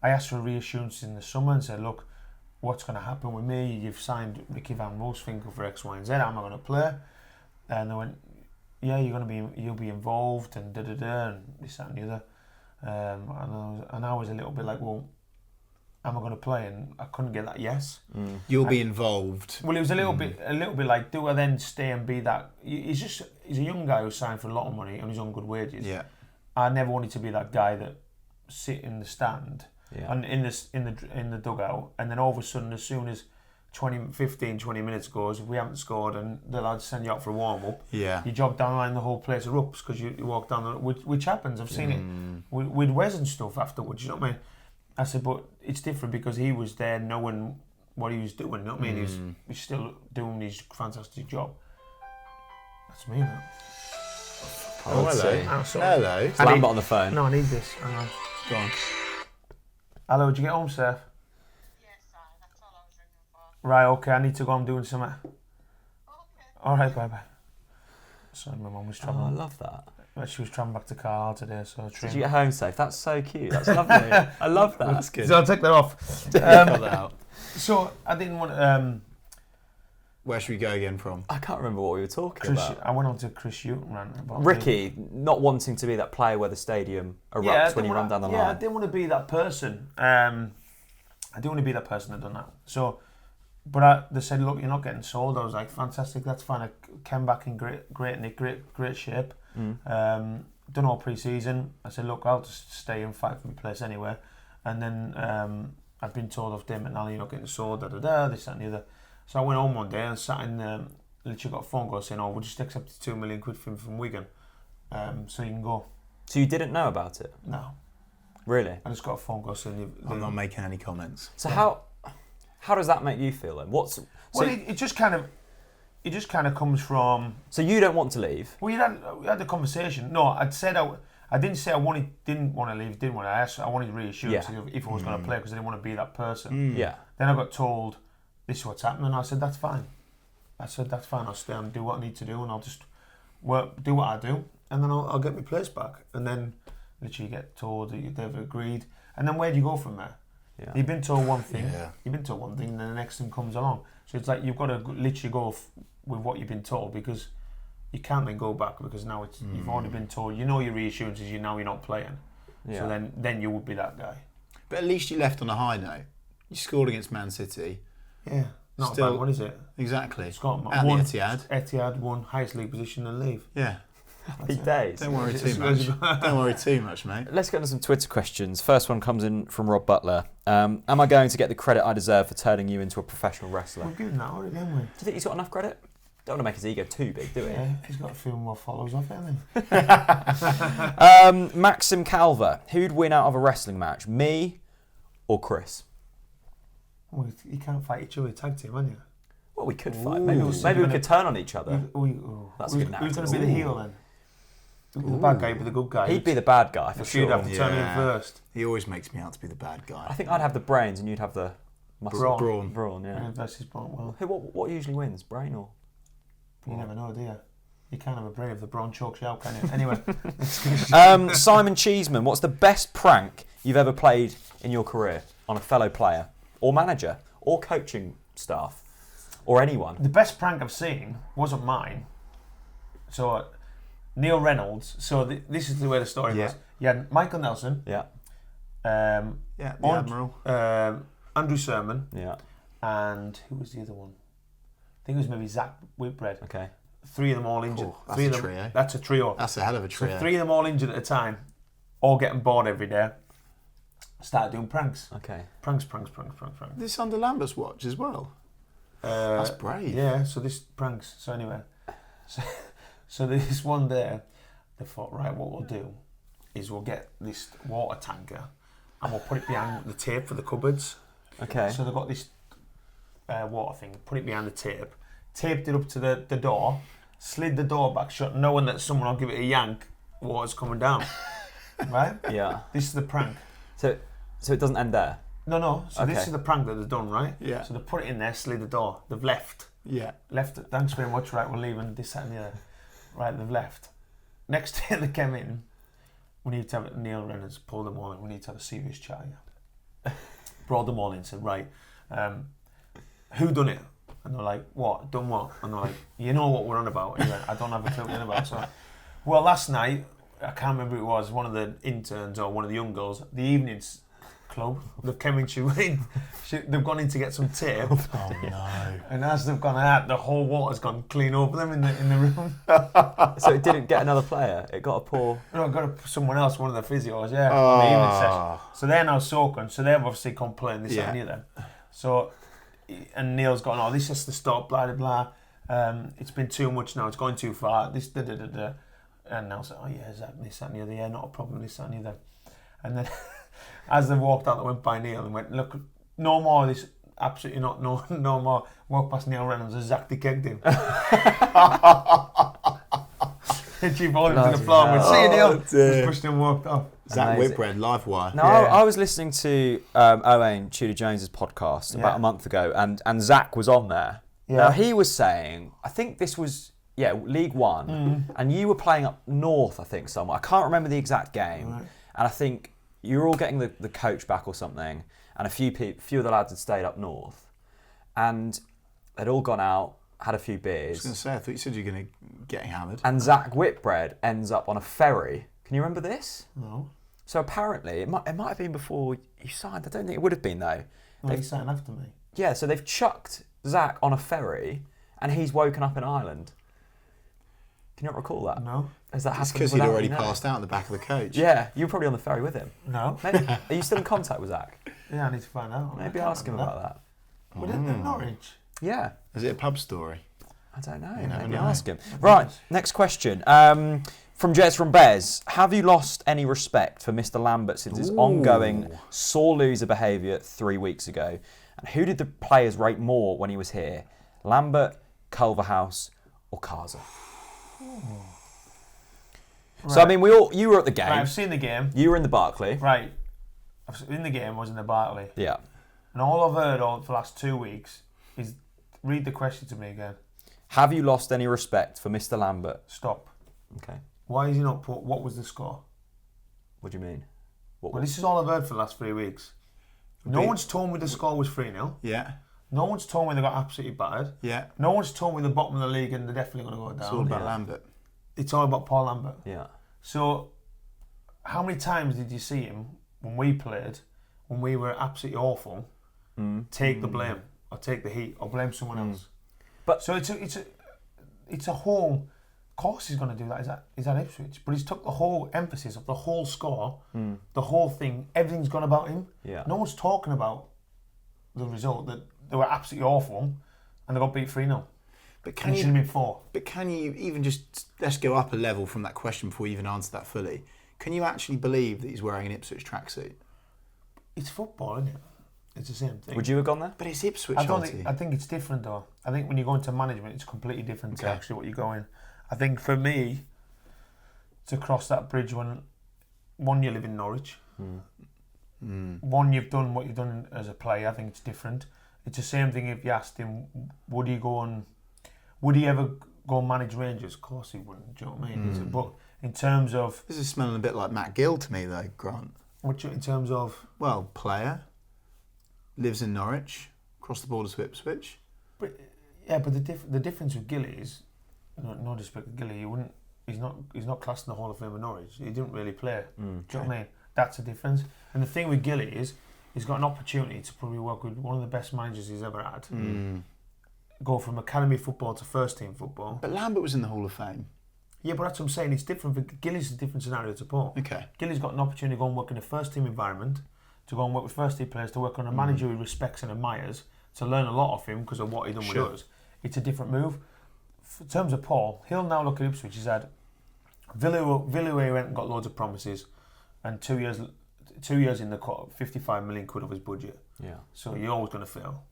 I asked for a reassurance in the summer and said, look, what's going to happen with me? You've signed Ricky Van Wolfswinkel for X, Y, and Z. Am I going to play? And they went, yeah, you'll be involved and and this, that, and the other. And I was a little bit like, well, am I going to play? And I couldn't get that yes. You'll be involved. Well, it was a little bit like, do I then stay and be that? He's a young guy who signed for a lot of money and he's on good wages. Yeah. I never wanted to be that guy that sit in the stand and in the dugout, and then all of a sudden, as soon as 20 minutes goes, if we haven't scored and the lads send you out for a warm-up, you jog down the line, the whole place erupts because you walk down, which happens. I've seen it with Wes and stuff afterwards, you know what I mean? I said, but it's different because he was there knowing what he was doing, you know what I mean? He's still doing his fantastic job. That's me now. Oh, hello. Hello. It's Lambert on the phone. No, I need this. Hang on. Go on. Hello, did you get home safe? That's all I was ringing for. Right, okay, I need to go. I'm doing something. Okay. Alright, bye-bye. Sorry, my mum was Oh, I travelling. love that. She was travelling back to Carlisle today, so... Did you get home safe? That's so cute. That's lovely. I love that. That's good. So I'll take that off. Cut that out. So, I didn't want... Where should we go again from? I can't remember what we were talking about. I went on to Chris Hewton rant about... Ricky, not wanting to be that player where the stadium erupts when you run down the line. Yeah, I didn't want to be that person. I didn't want to be that person that done that. So, but they said, look, you're not getting sold. I was like, fantastic, that's fine. I came back in great shape. Done all pre-season. I said, look, I'll just stay and fight for my place anyway. And then I've been told off Dave McNally, you're not getting sold, this, that, and the other. So I went home one day and sat in, literally got a phone call saying, we'll just accept £2 million from Wigan, so you can go. So you didn't know about it? No. Really? I just got a phone call saying... I'm not making any comments. So how does that make you feel then? It just kind of comes from... So you don't want to leave? Well, we had the conversation. No, I didn't say I didn't want to leave, I wanted reassurance if I was going to play because I didn't want to be that person. Yeah. Then I got told, this is what's happening. I said, that's fine. I'll stay and do what I need to do and I'll just do what I do and then I'll get my place back. And then literally get told that they've agreed. And then where do you go from there? Yeah. You've been told one thing, and then the next thing comes along. So it's like you've got to literally go with what you've been told because you can't then go back because now you've already been told, your reassurances, you're not playing. Yeah. So then you would be that guy. But at least you left on a high note. You scored against Man City. Yeah. Not a bad one, is it? Exactly. Scott, at one, the Etihad. Etihad won highest league position and leave. Yeah. Happy days. Don't worry too much. Don't worry too much, mate. Let's get into some Twitter questions. First one comes in from Rob Butler. Am I going to get the credit I deserve for turning you into a professional wrestler? We're given that already, haven't we? Do you think he's got enough credit? Don't want to make his ego too big, do we? Yeah, he's got a few more followers off, hasn't he? Maxim Calver. Who'd win out of a wrestling match? Me or Chris? Well, you can't fight each other, tag team, can you? Well, we could fight. Maybe we could turn on each other. That's a good narrative. Who's going to be the heel then? The bad guy, but the good guy. He'd be the bad guy for sure. You'd have to turn in first. He always makes me out to be the bad guy. I think I'd have the brains and you'd have the muscle. Brawn. Yeah. Versus brawn. Well, what usually wins, brain or? You never know, do you? You can't have a brain if the brawn chokes you out, can you? Anyway. Simon Cheeseman, what's the best prank you've ever played in your career on a fellow player or manager or coaching staff or anyone? The best prank I've seen wasn't mine. So Neil Reynolds. So this is the way the story was. You had Michael Nelson. Yeah. The Admiral. Andrew Sermon. Yeah. And who was the other one? I think it was maybe Zach Whitbread. Okay. Three of them all injured. That's a trio. That's a trio. That's a hell of a trio. So 3 of them all injured at a time, all getting bored every day. Started doing pranks. Okay. Pranks. This under Lambert's watch as well. That's brave. Yeah, so this pranks. So anyway, so this one day, they thought, right, what we'll do is we'll get this water tanker and we'll put it behind the tape for the cupboards. Okay. So they've got this water thing, put it behind the tape, taped it up to the door, slid the door back shut, knowing that someone will give it a yank, water's coming down. Right? Yeah. This is the prank. So it doesn't end there? No. So Okay. this is the prank that they've done, right? Yeah. So they put it in there, slid the door. They've left. Yeah. Left it. Thanks very much. Right, we're leaving this, that and the other. Right, they've left. Next day they came in. We need to have it. Neil Reynolds pulled them all in. We need to have a serious chat here. Brought them all in. Said, right, who done it? And they're like, what? Done what? And they're like, you know what we're on about. And he went, I don't have a clue what we're on about. So, well, last night, I can't remember who it was, one of the interns or one of the young girls, the evenings club, they've come in, they've gone in to get some tape. Oh no. And as they've gone out, the whole water's gone clean over them in the room. So it didn't get another player. It got a poor. No, I got someone else, one of the physios, yeah, on the evening session. So they're now soaking, so they've obviously complained this and the other. So, and Neil's gone, oh, this has to stop, blah, blah, blah. It's been too much now, it's going too far, this, da, da, da, da. And Neil's like, oh yeah, is that, this, that and the other, yeah, not a problem, this, that and the other. And then, as they walked out, they went by Neil and went, look, no more of this, absolutely not, no more. Walked past Neil Reynolds and Zach kegged him. And she brought him to the floor and went, see you, Neil. Just pushed him and walked off. Zach Whitbread, live wire. No, I was listening to Owain Tudor Jones's podcast about a month ago, and Zach was on there. Yeah. Now he was saying, I think this was League One, and you were playing up north, I think somewhere. I can't remember the exact game, and I think you were all getting the coach back or something, and a few of the lads had stayed up north, and they'd all gone out, had a few beers. I was going to say, I thought you said you were going to get hammered. And Zach Whitbread ends up on a ferry. Can you remember this? No. So apparently, it might have been before you signed. I don't think it would have been though. No, he signed after me. Yeah, so they've chucked Zach on a ferry, and he's woken up in Ireland. Can you not recall that? No. Has that It's happened? because he'd without already you knowing? passed out in the back of the coach. Yeah, you were probably on the ferry with him. No. Maybe, are you still in contact with Zach? Yeah, I need to find out. Maybe ask him about that. We didn't in Norwich. Yeah. Is it a pub story? I don't know. never Maybe know. ask him. Right, next question. From Jez from Bez. Have you lost any respect for Mr. Lambert since his ongoing sore loser behaviour 3 weeks ago? And who did the players rate more when he was here? Lambert, Culverhouse, or Kaza? Right. So, I mean, you were at the game. Right, I've seen the game. You were in the Barclay. Right. In the game, I was in the Bartley. Yeah. And all I've heard for the last 2 weeks is, read the question to me again. Have you lost any respect for Mr. Lambert? Stop. Okay. Why is he not put, what was the score? What do you mean? Well, this is all I've heard for the last 3 weeks. No one's told me the score was 3-0. Yeah. No one's told me they got absolutely battered. Yeah. No one's told me the bottom of the league and they're definitely going to go down. It's all about Lambert. It's all about Paul Lambert. Yeah. So, how many times did you see him when we played, when we were absolutely awful, take the blame or take the heat or blame someone else? But so it's a whole. Of course, he's going to do that. He's at Ipswich, but he's took the whole emphasis of the whole score, the whole thing. Everything's gone about him. Yeah. No one's talking about the result that they were absolutely awful and they got beat 3-0. But Can you should have been 4. But can you even just, let's go up a level from that question before you even answer that fully. Can you actually believe that he's wearing an Ipswich tracksuit? It's football, isn't it? It's the same thing. would you have gone there? But it's Ipswich, I think it's different though. I think when you go into management, it's completely different to actually what you go in. I think for me, to cross that bridge when, one, you live in Norwich. One, you've done what you've done as a player. I think it's different. It's the same thing if you asked him, would he ever go and manage Rangers? Of course he wouldn't. Do you know what I mean? But in terms of... This is smelling a bit like Matt Gill to me though, Grant. In terms of... Well, player, lives in Norwich, across the border to Ipswich. But the difference with Gilly is, no disrespect to Gilly, he's not classed in the Hall of Fame of Norwich. He didn't really play. Do you know what I mean? That's the difference. And the thing with Gilly is, he's got an opportunity to probably work with one of the best managers he's ever had. Go from academy football to first team football. But Lambert was in the Hall of Fame. Yeah, but that's what I'm saying. It's different. For Gilly's a different scenario to Paul. Okay. Gilly's got an opportunity to go and work in a first team environment, to go and work with first team players, to work on a manager he respects and admires, to learn a lot of him because of what he done with us. It's a different move. In terms of Paul, he'll now look at Ipswich. He's had Villa went and got loads of promises, and 2 years in the 55 million quid of his budget. Yeah. So you're always going to fail.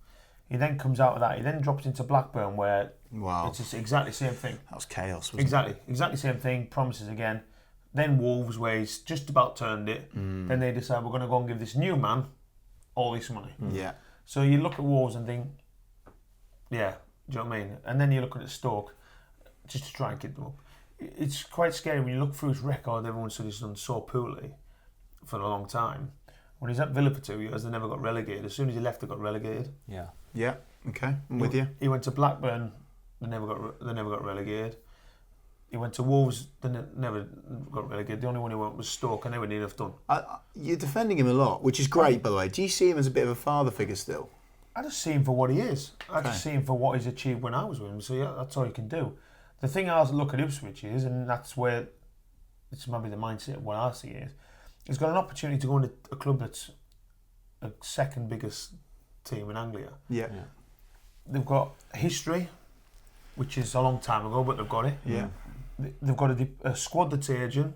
He then comes out of that. He then drops into Blackburn, where it's just exactly the same thing. That was chaos, wasn't it? Exactly same thing. Promises again. Then Wolves, where he's just about turned it. Then they decide we're going to go and give this new man all this money. Yeah. So you look at Wolves and think, yeah, do you know what I mean? And then you look at Stoke, just to try and keep them up. It's quite scary when you look through his record. Everyone said he's done so poorly for a long time. When he's at Villa for 2 years, they never got relegated. As soon as he left, they got relegated. Yeah. Yeah. Okay, I'm with you. He went to Blackburn. They never got relegated. He went to Wolves. They never got relegated. The only one he went was Stoke, and they were near enough done. You're defending him a lot, which is great, by the way. Do you see him as a bit of a father figure still? I just see him for what he is. I just see him for what he's achieved when I was with him. So yeah, that's all he can do. The thing I look at Ipswich is, and that's where it's maybe the mindset of what I see is, he's got an opportunity to go into a club that's a second biggest team in Anglia. Yeah. They've got history, which is a long time ago, but they've got it. Yeah. They've got a squad that's aging,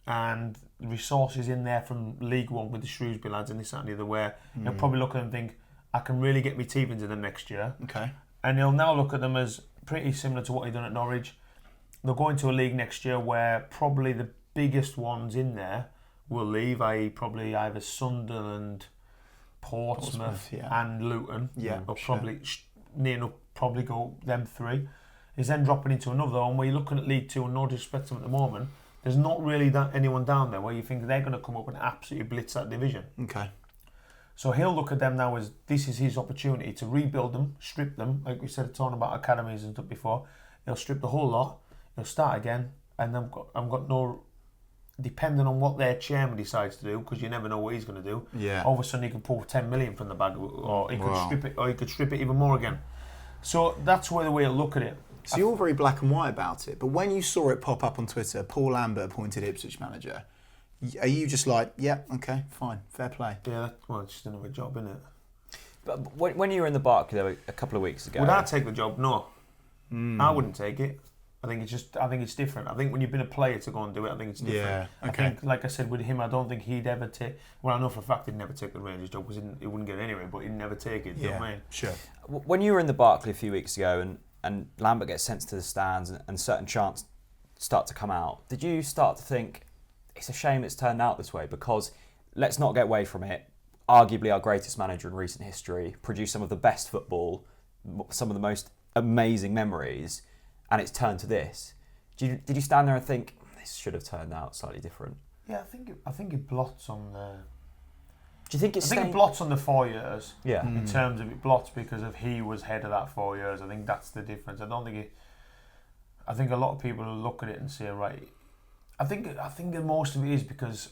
and resources in there from League One with the Shrewsbury lads and this that and the other, where he'll probably look at them and think, I can really get my teeth into them next year. Okay. And he'll now look at them as pretty similar to what he done at Norwich. They'll go into a league next year where probably the biggest ones in there will leave, i.e. probably either Sunderland, Portsmouth and Luton. Yeah, or probably near enough probably go them three. He's then dropping into another one where you're looking at League Two, and no disrespect to them at the moment, there's not really anyone down there where you think they're going to come up and absolutely blitz that division. Okay. So he'll look at them now as this is his opportunity to rebuild them, strip them, like we said, talking about academies and stuff before. He'll strip the whole lot, he'll start again, and I've got no, depending on what their chairman decides to do, because you never know what he's going to do. Yeah. All of a sudden he can pull 10 million from the bag, or he could strip it, or he could strip it even more again. So that's the way I look at it. So you're very black and white about it, but when you saw it pop up on Twitter, Paul Lambert appointed Ipswich manager, are you just like, yeah, okay, fine, fair play? Yeah, well, it's just another job, isn't it? But when you were in the Barclay a couple of weeks ago, would I take the job? No, I wouldn't take it. I think it's different. I think when you've been a player to go and do it, I think it's different. Yeah, okay. I think, like I said, with him, I don't think he'd ever take. Well, I know for a fact he'd never take the Rangers job because he wouldn't get it anyway. But he'd never take it. You know what I mean? Sure. When you were in the Barclay a few weeks ago, and Lambert gets sent to the stands, and certain chants start to come out, did you start to think it's a shame it's turned out this way? Because let's not get away from it. Arguably our greatest manager in recent history, produced some of the best football, some of the most amazing memories, and it's turned to this. Did you stand there and think this should have turned out slightly different? Yeah, I think it blots on the. Do you think it's? I think it blots on the 4 years. Yeah. In terms of it blots because of he was head of that 4 years. I think that's the difference. I don't think it. I think a lot of people will look at it and say, right. I think that most of it is because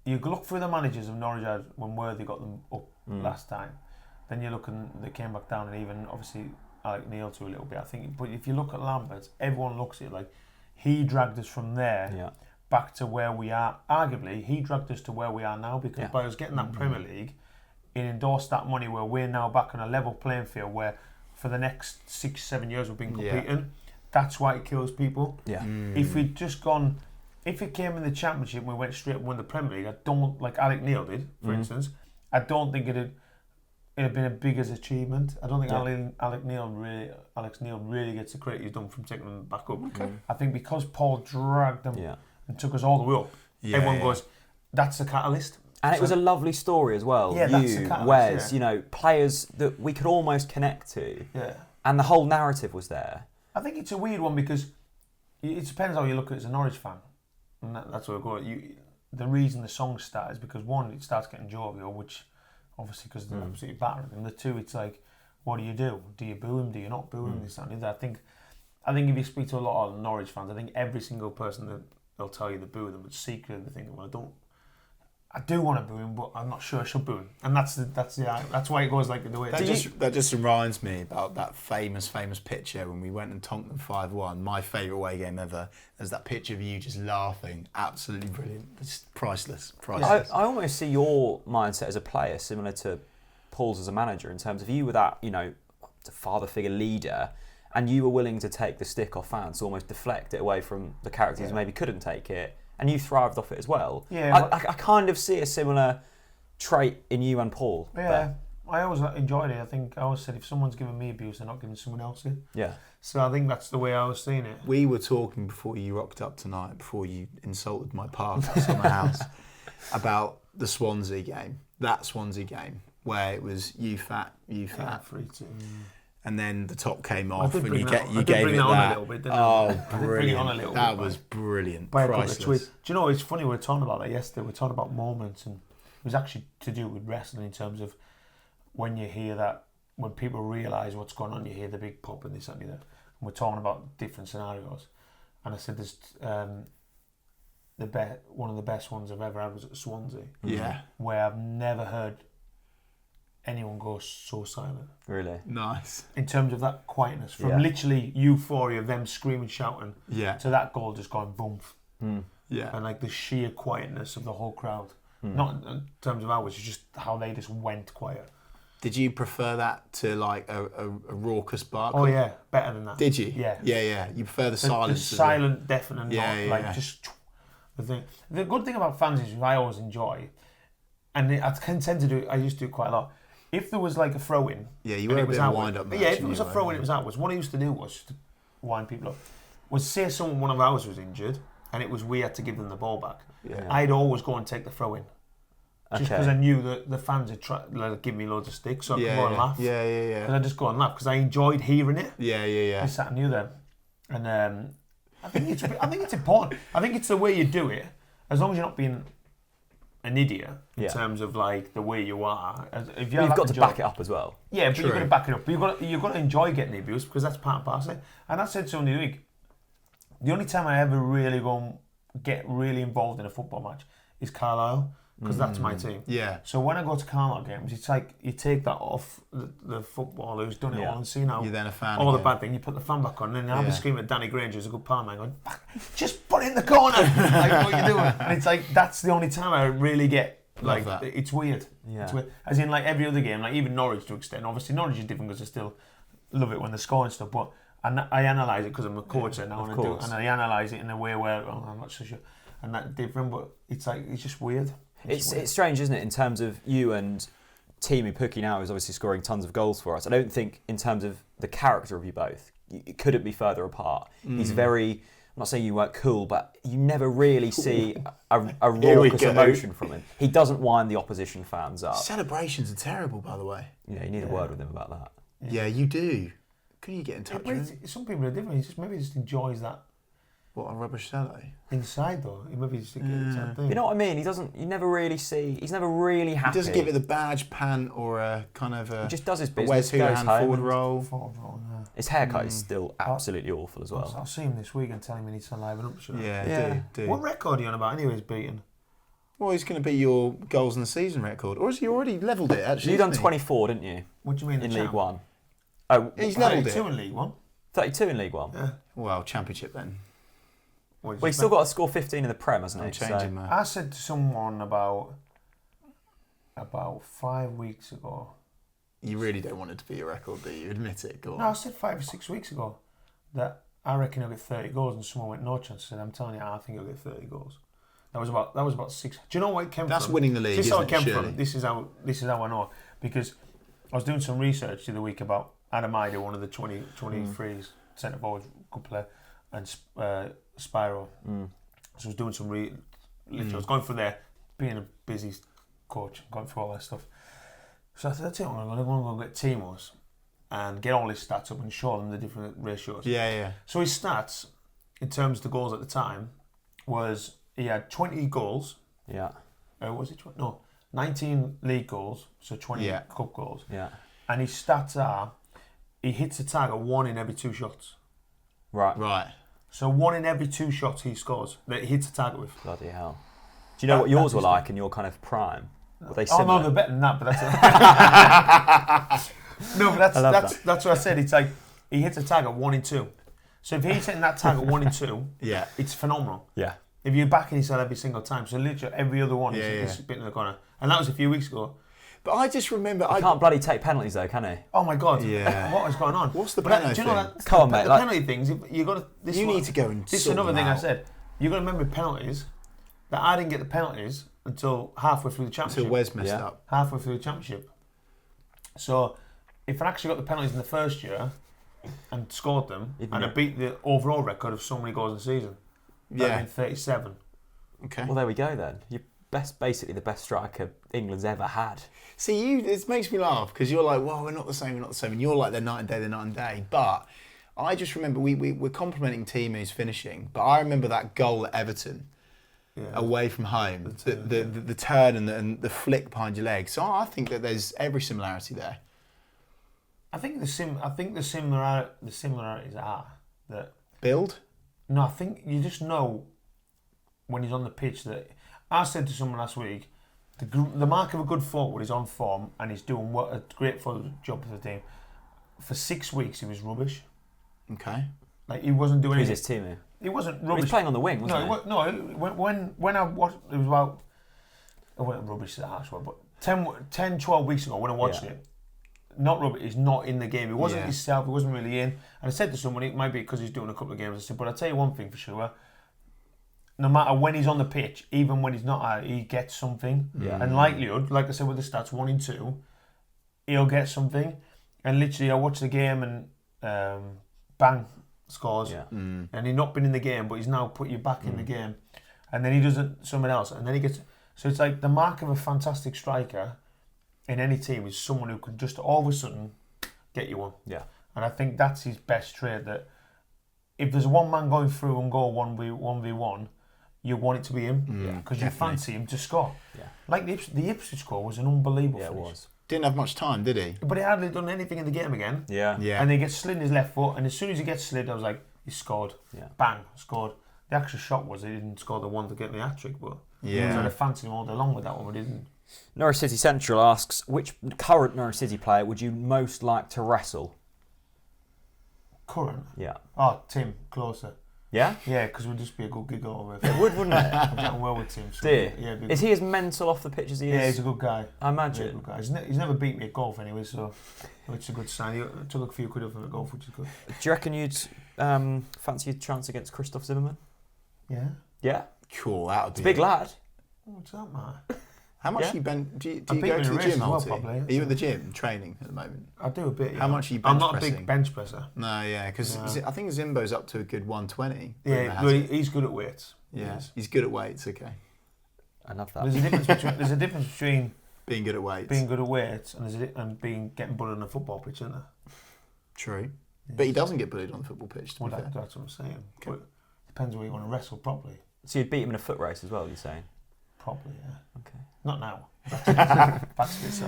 you look through the managers of Norwich when Worthy got them up last time. Then you look and they came back down, and even obviously Alec Neil to a little bit. I think, but if you look at Lambert, everyone looks at it like he dragged us from there back to where we are. Arguably, he dragged us to where we are now because by us getting that Premier League, he endorsed that money where we're now back on a level playing field where for the next 6-7 years we've been competing. Yeah. That's why it kills people. Yeah. If we'd just gone, if it came in the Championship and we went straight and won the Premier League, I don't, like Alec Neil did, for instance, I don't think it'd been a biggest achievement. I don't think Alex Neil really gets the credit he's done from taking them back up. Okay. I think because Paul dragged them and took us all the way up, everyone goes, that's the catalyst. And it was a lovely story as well. Yeah, that's the catalyst, Wes, you know, players that we could almost connect to. Yeah. And the whole narrative was there. I think it's a weird one because it depends how you look at it as a Norwich fan. And that's where I go. The reason the songs start is because one, it starts getting jovial, which obviously because they're absolutely battering. And the two, it's like, what do? Do you boo him? Do you not boo him? This, that, and the other. I think if you speak to a lot of Norwich fans, I think every single person that they'll tell you they boo them, but secretly they think, well, I do want to boo him, but I'm not sure I should boo him. And that's why it goes like the way it does. That just reminds me about that famous picture when we went and tonked them 5-1. My favourite away game ever. There's that picture of you just laughing. Absolutely brilliant. It's priceless. I almost see your mindset as a player similar to Paul's as a manager in terms of you were that, father figure leader, and you were willing to take the stick off fans, to almost deflect it away from the characters who maybe couldn't take it, and you thrived off it as well. Yeah, I kind of see a similar trait in you and Paul. Yeah, I always enjoyed it. I think I always said if someone's giving me abuse, they're not giving someone else it. Yeah. So I think that's the way I was seeing it. We were talking before you rocked up tonight, before you insulted my park at my house, about the Swansea game. That Swansea game where it was you fat, 3-2. and then the top came off and you gave it that. A little bit, didn't oh, I? brilliant! That was brilliant. Priceless. Do you know? It's funny. We were talking about that yesterday. We were talking about moments, and it was actually to do with wrestling in terms of when you hear that, when people realise what's going on, you hear the big pop and this and that. And we're talking about different scenarios, and I said there's one of the best ones I've ever had was at Swansea. Yeah, where I've never heard anyone go so silent. Really? Nice. In terms of that quietness, from literally euphoria of them screaming, shouting, to that goal just going boom. Yeah. And like the sheer quietness of the whole crowd. Not in terms of ours, it's just how they just went quiet. Did you prefer that to like a raucous bark? Oh yeah, better than that. Did you? Yeah. Yeah. You prefer the silence? The silent, deafening, just the thing. The good thing about fans is I always enjoy, and I can tend to do it. I used to do it quite a lot. If there was like a throw-in, you were a bit of a wind-up match. Yeah, if it was a throw-in, it was outwards. What I used to do was to wind people up. Was say one of ours was injured, and we had to give them the ball back. Yeah. I'd always go and take the throw-in, just because I knew that the fans had tried to give me loads of sticks, so I could go and laugh. Yeah. Because I just go and laugh because I enjoyed hearing it. Yeah. I sat and knew them, and I think it's important. I think it's the way you do it, as long as you're not being an idiot in terms of like the way you are. If you've got to back it up as well. Yeah, but you've got to back it up. But you've got to enjoy getting the abuse because that's part and parcel. And I said to him the other week, the only time I ever really go and get really involved in a football match is Carlisle, because that's my team. Yeah. So when I go to Carlisle games, it's like you take that off the footballer who's done it all and see now. You're then a fan. All the bad thing, you put the fan back on, and then I'll be screaming at Danny Granger, who's a good pal of mine, going, just put it in the corner. Like, what are you doing? And it's like, that's the only time I really get, like, it's weird. Yeah. It's weird. As in, like, every other game, like, even Norwich to an extent. Obviously, Norwich is different because I still love it when they're scoring stuff, but I analyse it because I'm a coach and I analyse it in a way where, I'm not so sure, and that's different, but it's like, it's just weird. It's strange, isn't it, in terms of you and Teemu Pukki now is obviously scoring tons of goals for us. I don't think in terms of the character of you both, it couldn't be further apart. He's very, I'm not saying you weren't cool, but you never really see a raucous emotion from him. He doesn't wind the opposition fans up. Celebrations are terrible, by the way. Yeah, you need a word with him about that. Yeah, you do. Can you get in touch with him? Some people are different. Maybe he just enjoys that. What, a rubbish Saturday? Inside though, he maybe just gets that thing. You know what I mean? You never really see. He's never really happy. He doesn't give it the badge pant or a kind of a. He just does his business. Where's goes hand home forward roll? Yeah. His haircut is still absolutely awful as well. I'll see him this week and tell him he needs to liven up. Do. What record are you on about? Anyways, beaten. Well, he's going to be your goals in the season record, or has he already levelled it? Actually, You done 24, didn't you? What do you mean in League One? Oh, he's levelled it. 32 in League One. 32 in League One. Yeah. Well, Championship then. Well, he's still got to score 15 in the Prem, hasn't he? I'm changing, man. I said to someone about 5 weeks ago. You really don't want it to be a record, do you? Admit it. Go on. No, I said 5 or 6 weeks ago that I reckon he'll get 30 goals, and someone went no chance. I said, I'm telling you, I think he'll get 30 goals. That was about 6. Do you know where it came from? That's winning the league. This is how it came surely? from. This is how I know, because I was doing some research the other week about Adam Ida, one of the 23s, centre forwards, good player, and Spyro. So I was doing some literally, I was going through there, being a busy coach, going through all that stuff. So I said, that's it, I'm going to go get Timo's and get all his stats up and show them the different ratios. Yeah. So his stats, in terms of the goals at the time, was he had 20 goals. Yeah. Was it 20? No, 19 league goals, so 20 cup goals. Yeah. And his stats are, he hits a target 1 in every 2 shots. Right. So 1 in every 2 shots he scores that he hits a target with. Bloody hell. Do you know what yours were like in your kind of prime? Were they similar? Oh no, they're better than that, but that's no, but that's what I said. It's like he hits a target 1 in 2. So if he's hitting that target 1 in 2, it's phenomenal. Yeah. If you're backing yourself every single time, so literally every other one is bit in the corner. And that was a few weeks ago. But I just remember... He can't bloody take penalties though, can he? Oh my God! Yeah. What is going on? What's the penalty Do you know thing? that? Come on, mate, The like- penalty things. You got to. You need to go and This is sort another them thing I out. said. You got to remember penalties. That I didn't get the penalties until halfway through the championship. Until Wes messed Yeah. up. Halfway through the championship. So, if I actually got the penalties in the first year and scored them, You'd and I know. beat the overall record of so many goals in the season, that'd Yeah. been 37. Okay. Well, there we go then. You're basically the best striker England's ever had. See, it makes me laugh because you're like, well, we're not the same, And you're like, they're night and day. But I just remember we're complimenting team who's finishing. But I remember that goal at Everton away from home, the turn and the flick behind your leg. So I think that there's every similarity there. I think the similarities are that. Build? No, I think you just know when he's on the pitch that. I said to someone last week, the mark of a good forward is on form and he's doing a great job for the team. For 6 weeks, he was rubbish. Okay. Like he wasn't doing Who's anything. his teammate? He wasn't He rubbish. was playing on the wing, wasn't he? No, when I watched, it was about. I went rubbish to the harsh word, but 10, 12 weeks ago when I watched it, not rubbish. He's not in the game. He wasn't himself. He wasn't really in. And I said to someone, it might be because he's doing a couple of games. I said, but I'll tell you one thing for sure. No matter when he's on the pitch, even when he's not out, he gets something. Yeah. And likelihood, like I said with the stats, 1 in 2, he'll get something. And literally, I watched the game and bang, scores. Yeah. And he's not been in the game, but he's now put you back in the game. And then he does something else. And then he gets... So it's like the mark of a fantastic striker in any team is someone who can just all of a sudden get you one. Yeah. And I think that's his best trait, that if there's one man going through and go 1v1, you want it to be him because you fancy him to score. Yeah. Like the Ipswich score was an unbelievable Yeah, it finish. was. Didn't have much time, did he? But he hardly done anything in the game again. Yeah. Yeah. And then he gets slid in his left foot, and as soon as he gets slid, I was like, he scored. Yeah. Bang, scored. The actual shot was he didn't score the one to get the hat-trick, but Yeah. I fancied him all day long with that one, but he didn't. Norwich City Central asks, which current Norwich City player would you most like to wrestle? Current? Yeah. Oh, Tim, closer. Yeah? Yeah, because we'd just be a good giggle over it. It would, wouldn't it? I'm getting well with Tim. So Do you? Yeah, Is he as mental off the pitch as he is? Yeah, he's a good guy. I He's a imagine. good guy. He's never beat me at golf anyway, so it's a good sign. He took a few quid off him at golf, which is good. Do you reckon you'd fancy a chance against Christoph Zimmermann? Yeah. Yeah? Cool, that would It's be a big lad. What's that, man? How much Yeah. do you bend? Do you I beat go him to in the a race gym, as well, Holty? probably. Are you at the gym training at the moment? I do a bit. Yeah. How much are you I'm bench not a pressing? big bench presser. No, yeah, because No. I think Zimbo's up to a good 120. Yeah, rumor has well, it. he's good at weights. Yeah, Yes. he's good at weights. Okay, I love that. There's a difference between being good at weights. being good at weights and getting bullied on a football pitch, isn't there? True, but he doesn't get bullied on the football pitch. To Well, be fair. that's what I'm saying. Okay. But depends where you want to wrestle properly. So you'd beat him in a foot race as well, you're saying? Probably, yeah. Okay. Not now. Back to this.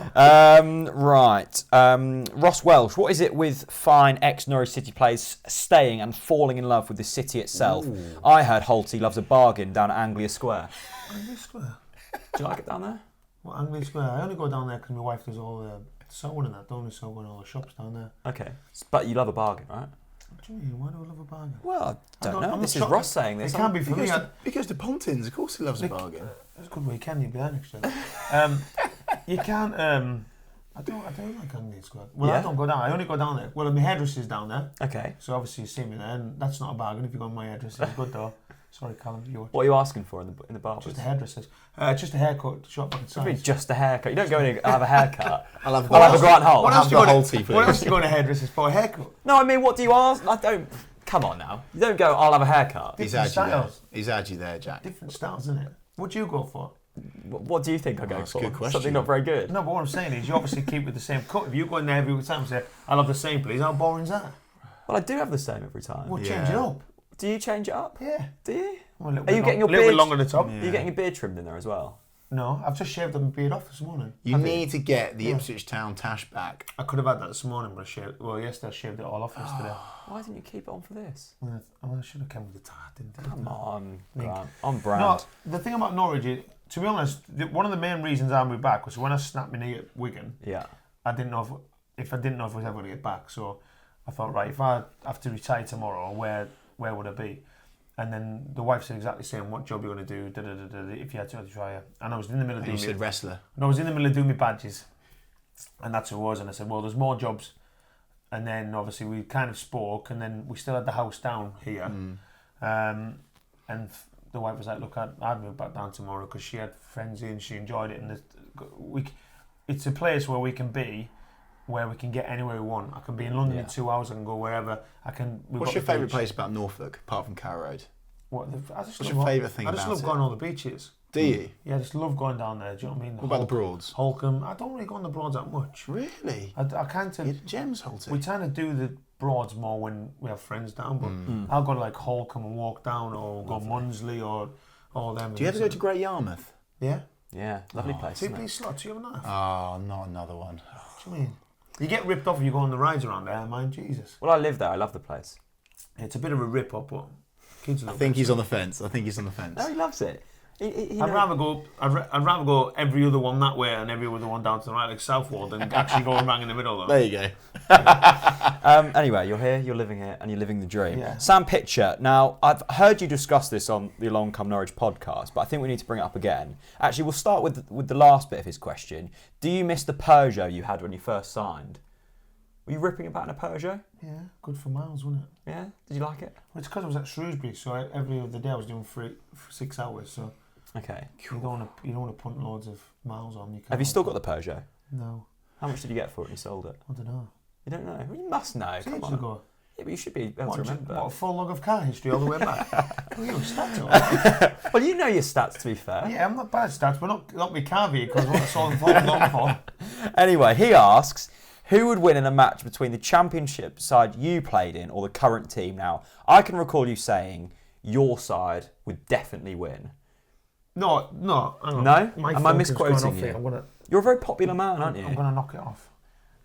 Right. Ross Welsh, what is it with fine ex-Norwich City players staying and falling in love with the city itself? Ooh. I heard Holty loves a bargain down at Anglia Square. Anglia Square. Do you like it down there? What, Anglia Square? I only go down there because my wife does all the sewing and that, don't we? Sewing all the shops down there. Okay. But you love a bargain, right? What do you mean? Why do I love a bargain? Well, I don't know. I'm This not is sure. Ross saying this. It can be for me. He goes to Pontins. Of course, he loves a bargain. It's a good weekend. You'll be there next year. You can't. I don't like Anglia Square. Well, Yeah? I don't go down. I only go down there. Well, my hairdresser's down there, Okay. so obviously you see me there, and that's not a bargain if you go to my hairdresser. It's good though. Sorry, Callum. What are you asking for in the barbers? Just a hairdresser's. Just a haircut, short fucking What do you mean size. just a haircut? You don't go in and have a haircut. I'll have I'll have a Grant Holt. What I'll else have do you the want? Holty, What else please. do you go to hairdressers for? A haircut. No, I mean, what do you ask? I don't. Come on now. You don't go, I'll have a haircut. He's Different actually there. styles. He's actually there, Jack. Different styles, isn't it? What do you go for? What do you think I go that's a for? good question. Something not very good. No, but what I'm saying is you obviously keep with the same cut. If you go in there every time and say, I'll have the same please, how boring is that? Well, I do have the same every time. We'll change it Yeah. up. Do you change it up? Yeah. Do you? Well, a little Are bit you getting your a little bit beard- long on the top? Yeah. Are you getting your beard trimmed in there as well? No, I've just shaved my beard off this morning. You need to get the Yeah. Ipswich Town tash back. I could have had that this morning, but I shaved. Well, yesterday I shaved it all off yesterday. Why didn't you keep it on for this? I should have come with the tie, didn't I? Come on, Link. Grant. On brand. No, the thing about Norwich, to be honest, one of the main reasons I moved back was when I snapped my knee at Wigan. Yeah. I didn't know if I didn't know if I was ever going to get back. So I thought, right, if I have to retire tomorrow, where would I be? And then the wife said exactly the same. What job are you going to do? If you had to retire. And I was in the middle of And you doing said wrestler. my badges. And that's who it was. And I said, well, there's more jobs. And then obviously we kind of spoke, and then we still had the house down here. And the wife was like, look, I'd move back down tomorrow because she had friends in, she enjoyed it. And it's a place where we can be, where we can get anywhere we want. I can be in London in 2 hours, I can go wherever. What's your favourite place about Norfolk, apart from Carrow Road? What's your favourite thing about it? I just love going on the beaches. Do you? Yeah, I just love going down there. Do you know what I mean? What about the Broads? Holcombe. I don't really go on the Broads that much. Really? I kind of... Gems, Holt. We kind of do the Broads more when we have friends down, but I'll go to like Holcombe and walk down, or go Munsley, or all them. Do you ever go to Great Yarmouth? Yeah. Yeah, lovely place. Two-piece slots, you have a knife? Oh, not another one. What do you mean? You get ripped off if you go on the rides around there, mind Jesus. Well, I live there. I love the place. It's a bit of a rip-up, but kids love it. I think he's on the fence. No, he loves it. I'd rather go every other one that way and every other one down to the right, like Southwold, and actually go bang in the middle though. There you go. Anyway, you're here, you're living it, and you're living the dream. Yeah. Sam Pitcher. Now, I've heard you discuss this on the Along Come Norwich podcast, but I think we need to bring it up again. Actually, we'll start with the last bit of his question. Do you miss the Peugeot you had when you first signed? Were you ripping about in a Peugeot? Yeah, good for miles, wasn't it? Yeah? Did you like it? Well, it's because I was at Shrewsbury, so every other day I was doing 6 hours, so... Okay. You don't want to punt loads of miles on. Have you still got the Peugeot? No. How much did you get for it when you sold it? I don't know. You don't know? Well, you must know. Come on. Ago. Yeah, but you should be able to remember. What, a full log of car history all the way back? Well, you know stats. Well, you know your stats, to be fair. Yeah, I'm not bad at stats, but not my car vehicles. What I sold them for, not for. Anyway, he asks, who would win in a match between the championship side you played in or the current team? Now, I can recall you saying your side would definitely win. No. Hang on. No? My Am I focus misquoting going off you? here. You're a very popular man, aren't you? I'm going to knock it off.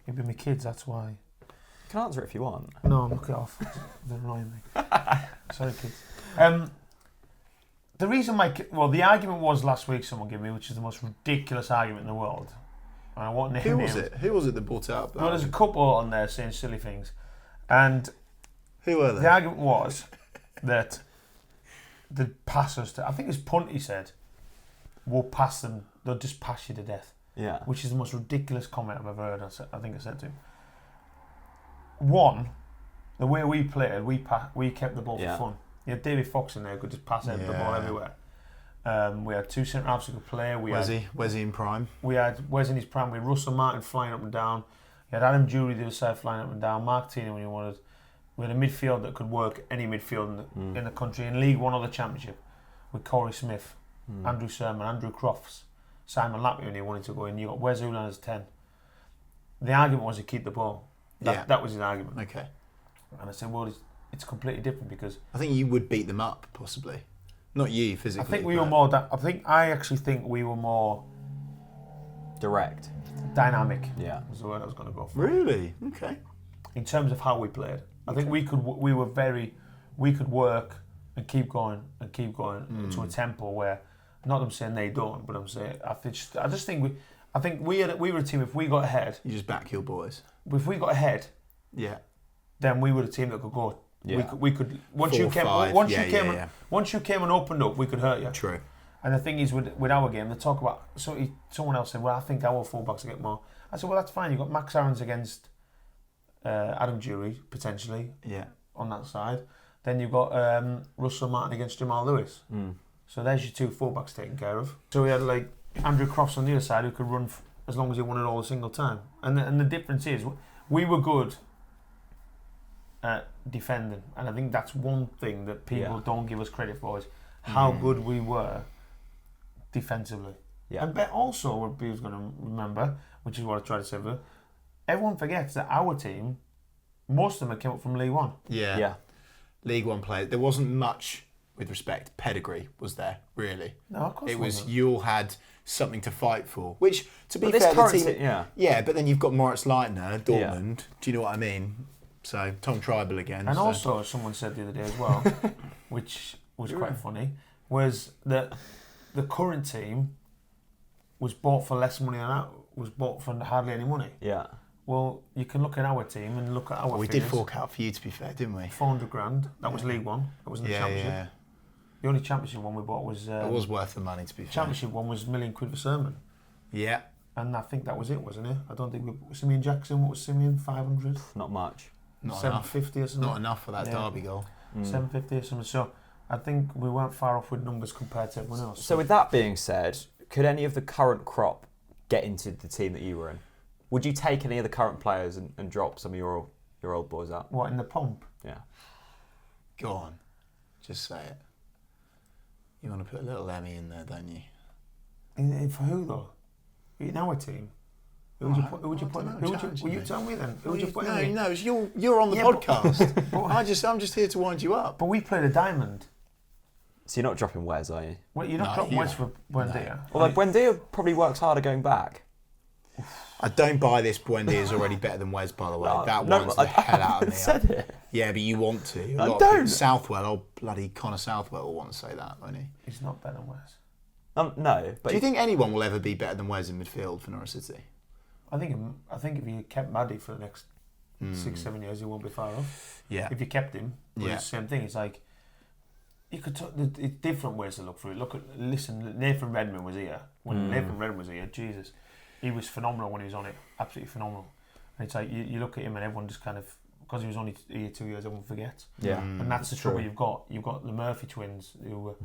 It'd be my kids, that's why. You can answer it if you want. No, knock it off. They're annoying me. Sorry, kids. The reason the argument was last week someone gave me, which is the most ridiculous argument in the world. And I won't name names. Who was it that brought it up? Well, there's a couple on there saying silly things. And who were they? The argument was that the passers, I think it's Punt, he said, will pass them, they'll just pass you to death. Yeah. Which is the most ridiculous comment I've ever heard, I think I said to him. One, the way we played, we kept the ball for fun. You had David Fox in there who could just pass the ball everywhere. We had two centre-halves who could play. Wesley in prime. We had Wes in his prime. We had Russell Martin flying up and down. You had Adam Jury the other side flying up and down. Mark Tino when you wanted. We had a midfield that could work any midfield in the country. In League One or the Championship, with Corey Smith, Andrew Sermon, Andrew Crofts, Simon Lappy when he wanted to go in. You got Wes Ulan as 10. The argument was to keep the ball. That was his argument. Okay. And I said, well, it's completely different because I think you would beat them up, possibly. Not you physically. I think we were more. I actually think we were more direct, dynamic. Yeah, was the word I was going to go for. Really? Okay. In terms of how we played, I think we could work and keep going to a tempo where, not that I'm saying they don't, but I'm saying I just think we were a team. If we got ahead, you just back your boys. If we got ahead, then we were a team that could go. Yeah. We could once you came and opened up, we could hurt you. True. And the thing is with our game, they talk about someone else said, well, I think our fullbacks will get more. I said, well, that's fine. You've got Max Aarons against Adam Jury potentially. Yeah. On that side, then you've got Russell Martin against Jamal Lewis. So there's your two fullbacks taken care of. So we had like Andrew Crofts on the other side who could run as long as he wanted all a single time. And the difference is we were good at defending, and I think that's one thing that people don't give us credit for is how good we were defensively. Yeah. And also what people's going to remember, which is what I try to say, everyone forgets that our team, most of them came up from League One. Yeah. League One players. There wasn't much, with respect, pedigree was there, really. No, of course it was. You all had something to fight for, which, to be but fair, the team... Yeah, but then you've got Moritz Leitner, Dortmund. Do you know what I mean? So, Tom Tribal again. And also, someone said the other day as well, which was quite funny, was that the current team was bought for less money than that, was bought for hardly any money. Yeah. Well, you can look at our team and look at our we figures. did fork out for you, to be fair, didn't we? 400 grand. That was League One. That wasn't the Championship. Yeah. The only Championship one we bought was... it was worth the money, to be fair. Championship one was £1 million for Sermon. Yeah. And I think that was it, wasn't it? I don't think Simeon Jackson, what was Simeon? 500? Not much. Not 750 enough. or something? Not enough for that Derby goal. 750 or something. So I think we weren't far off with numbers compared to everyone else. So with that being said, could any of the current crop get into the team that you were in? Would you take any of the current players and drop some of your old boys out? What, in the pomp? Yeah. Go on. Just say it. You want to put a little Emmy in there, don't you? For who, though? In our team? Who would you put? Will you tell me then? Who would you put in me? No, you're on the podcast. I'm just here to wind you up. But we played a diamond. So you're not dropping Wes, are you? Well, you're not dropping Wes for Buendia. Although Buendia probably works harder going back. I don't buy this. Buendia's already better than Wes, by the way. That no, winds the hell out of me. Said it. Yeah, but you want to. I don't. Southwell, bloody Connor Southwell will want to say that, won't he? He's not better than Wes. No, but Do you think anyone will ever be better than Wes in midfield for Norwich City? I think if you kept Maddie for the next 6-7 years, he won't be far off. Yeah. If you kept him, it's the same thing. It's like you could it's different ways to look through it. Listen. Nathan Redmond was here when Nathan Redmond was here. Jesus, he was phenomenal when he was on it. Absolutely phenomenal. And it's like you look at him and everyone just kind of, because he was only here 2 years, everyone forgets. Yeah. And that's the trouble you've got. You've got the Murphy twins who were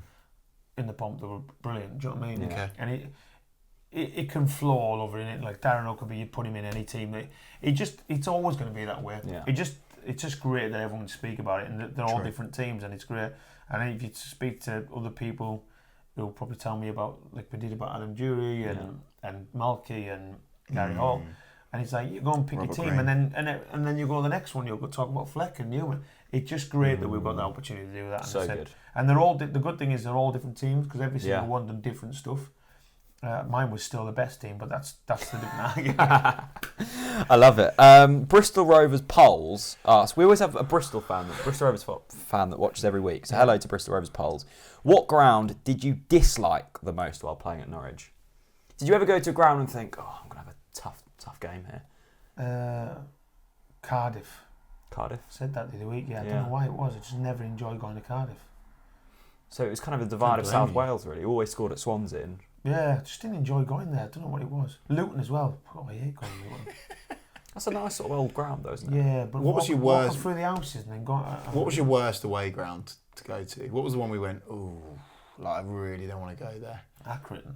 in the pomp. They were brilliant. Do you know what I mean? Okay. And it can flow all over in it. Like Darren Huckabee, you put him in any team. It's always going to be that way. Yeah. It's just great that everyone can speak about it, and they're all different teams, and it's great. And if you speak to other people, they'll probably tell me about, like we did about Adam Dury and Malky and Gary Holt. And it's like you go and pick Robert your team, Green. and then you go to the next one. You'll go talk about Fleck and Newman. It's just great that we've got the opportunity to do that. So good. And they're all the good thing is they're all different teams, because every single one done different stuff. Mine was still the best team, but that's the different argument. I love it. Bristol Rovers polls ask. We always have a Bristol Rovers fan that watches every week. So hello to Bristol Rovers polls. What ground did you dislike the most while playing at Norwich? Did you ever go to a ground and think, oh, I'm going to have a tough game here? Cardiff. Cardiff? Said that the other week. Yeah, I don't know why it was. I just never enjoyed going to Cardiff. So it was kind of a divide of South Wales, really. Always scored at Swansea. Yeah, just didn't enjoy going there. I don't know what it was. Luton as well. Oh, I hate going to Luton. That's a nice sort of old ground, though, isn't it? Yeah, but What was your worst? Walking through the houses and then going. What was your worst away ground to go to? What was the one we went, ooh, like I really don't want to go there? Accrington.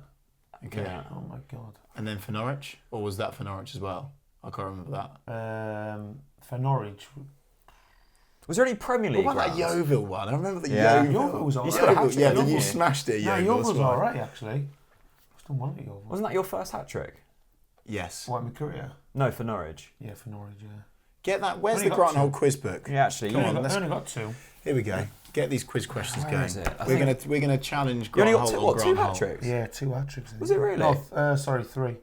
Okay. Yeah. Oh my god. And then for Norwich? Or was that for Norwich as well? I can't remember that. For Norwich. Was there any Premier League What about that grounds? Yeovil one? I remember the Yeah. Yeovil. Yeovil was alright. You scored a hat-trick at then you Yeovil. smashed it at No, Yeovil. Yeovil was alright actually. I still want it Yeovil. Wasn't that your first hat-trick? Yes. What, in my career? No, for Norwich. Yeah, for Norwich, yeah. Get that. Where's Only the got Grant two. Holt quiz book? Yeah, actually. Come I on, only got two. Here we go. Get these quiz questions Where going. is it? I We're think- gonna challenge You Grant only Holt got or two Grant Holt. hat-tricks? Yeah, 2 hat-tricks. Was it really? No, sorry, 3.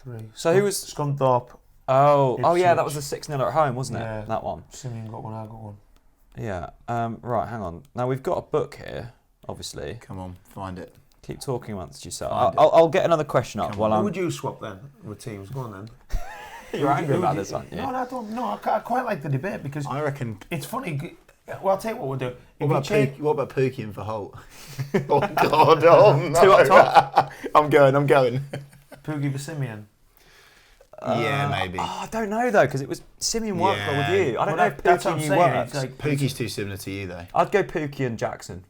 3. So who was- Scunthorpe. Oh yeah, that Ipswich. was the 6-0 at home, wasn't it? Yeah. That one. Simeon got one, I got one. Yeah. Right, hang on. Now we've got a book here, obviously. Come on, find it. Keep talking amongst yourself. Find it. I'll get another question up Come while Who I'm... would you swap then with teams? Go on then. You're angry Who about would this, aren't you? No, I don't. No, I quite like the debate because I reckon. it's funny. Well, I'll tell you what we'll do. What about Pukki and for Holt? Oh God! Oh no! Two up top. I'm going. Pukki for Simeon. Yeah, maybe. Oh, I don't know, though, because it was Simeon worked well with Yeah. you. I don't know if That's Pukki what I'm and you saying. worked. It's like Pukki's too similar to you, though. I'd go Pukki and Jackson.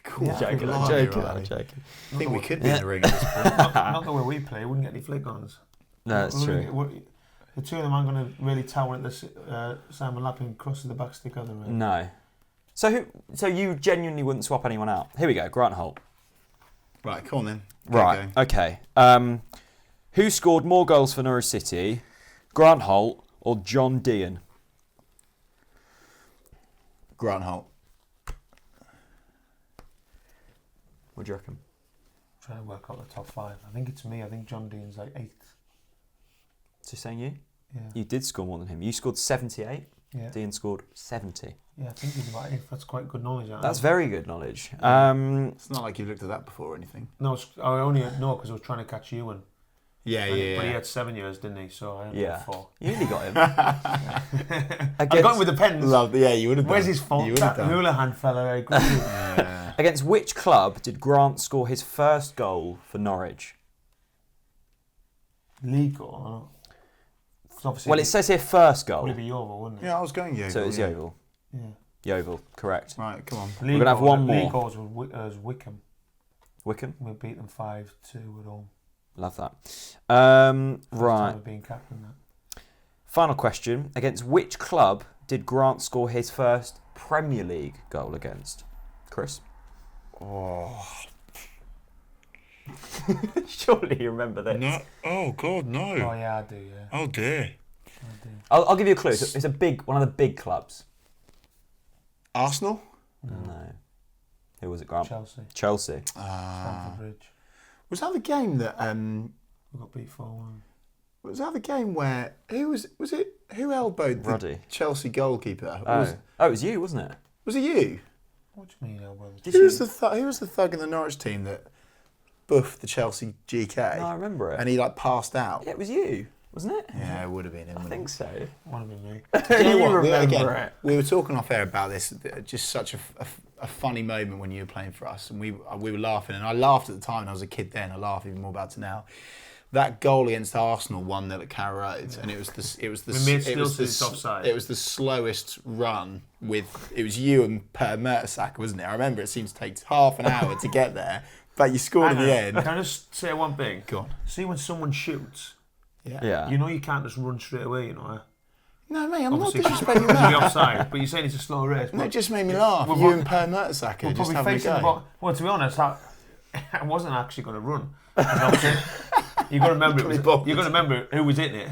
Cool. Yeah. Joking, I'm Blimey, joking, Riley. I'm joking. I think we could be in the ring at this point. not the way we play. We wouldn't get any flick-ons. No, that's true. The two of them aren't going to really tower at the Simon Lappin crosses the back stick, are they? Really? No. So you genuinely wouldn't swap anyone out? Here we go, Grant Holt. Right, come on then. Get Right, going. okay. Who scored more goals for Norwich City, Grant Holt or John Dean? Grant Holt. What do you reckon? Trying to work out the top 5. I think it's me. I think John Dean's like 8th. So saying you? Yeah. You did score more than him. You scored 78. Yeah. Dean scored 70. Yeah, I think he's about 8th. That's quite good knowledge. That's very good knowledge. It's not like you've looked at that before or anything. No, I only know because I was trying to catch Ewan. Yeah, But yeah. he had 7 years, didn't he? So I only Yeah. had 4. You nearly got him. I got him with the pens. Yeah, you would have done. Where's his fault? You would have That done. Houlihan fella, I agree with you. Yeah. Against which club did Grant score his first goal for Norwich? League goal. Well, it says here first goal. Would it be Yeovil, wouldn't it? Yeah, I was going Yeovil. So it's Yeovil. Yeah. Yeovil, correct. Right, come on. We're going to have one more. League goals was Wickham. Wickham? We beat them 5-2 at home. Love that. Right. Being captain, that. Final question. Against which club did Grant score his first Premier League goal against? Chris? Oh. Surely you remember this. No. Oh, God, no. Oh, yeah, I do, yeah. Oh, dear. I'll give you a clue. It's one of the big clubs. Arsenal? No. Who was it, Grant? Chelsea. Ah. Stamford Bridge. Was that the game that... We got beat 4-1. Was that the game where... Who elbowed the Ruddy. Chelsea goalkeeper? It was you, wasn't it? Was it you? What do you mean, elbow? Who was the thug in the Norwich team that buffed the Chelsea GK? No, I remember it. And he passed out. Yeah, it was you, wasn't it? Yeah, it would have been him. I think so. One of them, me. Do you know what? remember it. We were talking off air about this. Just such a funny moment when you were playing for us, and we were laughing, and I laughed at the time. And I was a kid then. I laugh even more about it now. That goal against Arsenal 1-0 at Carrow Road, and it was the slowest run it was you and Per Mertesacker, wasn't it? I remember it seemed to take half an hour to get there, but you scored at the end. Can I just say one thing? Go on. See when someone shoots, Yeah. you know you can't just run straight away, you know. No, mate, I'm Obviously, not disrespecting because you're that. offside, but you're saying it's a slow race. No, it just made me laugh. We're You and Per Mertesacker We're just probably having a facing the go. ball. Well, to be honest, I wasn't actually going to run. You got to remember who was in it.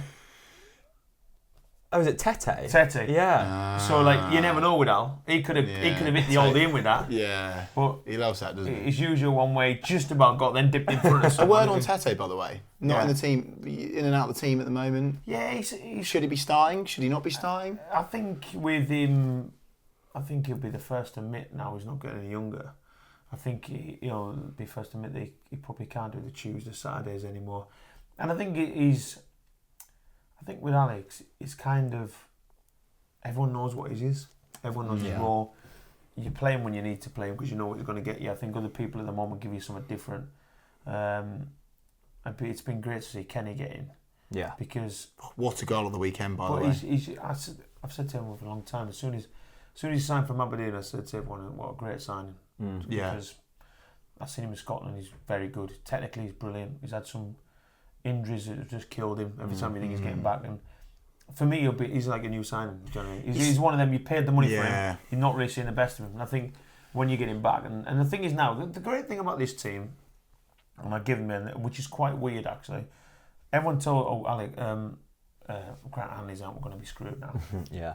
Oh, was it Tete? Tete. Yeah. So you never know with Al. He could have hit the old in with that. Yeah. But he loves that, doesn't he? His usual one way just about got then dipped in front of someone. A word on Tete, by the way. Not in the team, in and out of the team at the moment. Yeah, he's Should he be starting? Should he not be starting? I think with him, he'll be the first to admit now he's not getting any younger. I think he'll be first to admit that he probably can't do the Tuesdays, Saturdays anymore. And I think with Alex, it's kind of everyone knows what he is. Everyone knows his role. You play him when you need to play him because you know what he's going to get you. I think other people at the moment give you something different. And it's been great to see Kenny get in. Yeah. Because what a goal on the weekend, by the way. I've said to him for a long time. As soon as he signed from Aberdeen, I said to everyone, "What a great signing!" Because I've seen him in Scotland. He's very good. Technically, he's brilliant. He's had some injuries that have just killed him every time you think he's getting back. And for me, he's like a new signing. Do you know what I mean? He's one of them. You paid the money for him. You're not really seeing the best of him. And I think when you get him back, and the thing is now, the great thing about this team, and I give him in, which is quite weird actually. Everyone told, Alec, Grant Hanley's out. We're going to be screwed now. Yeah.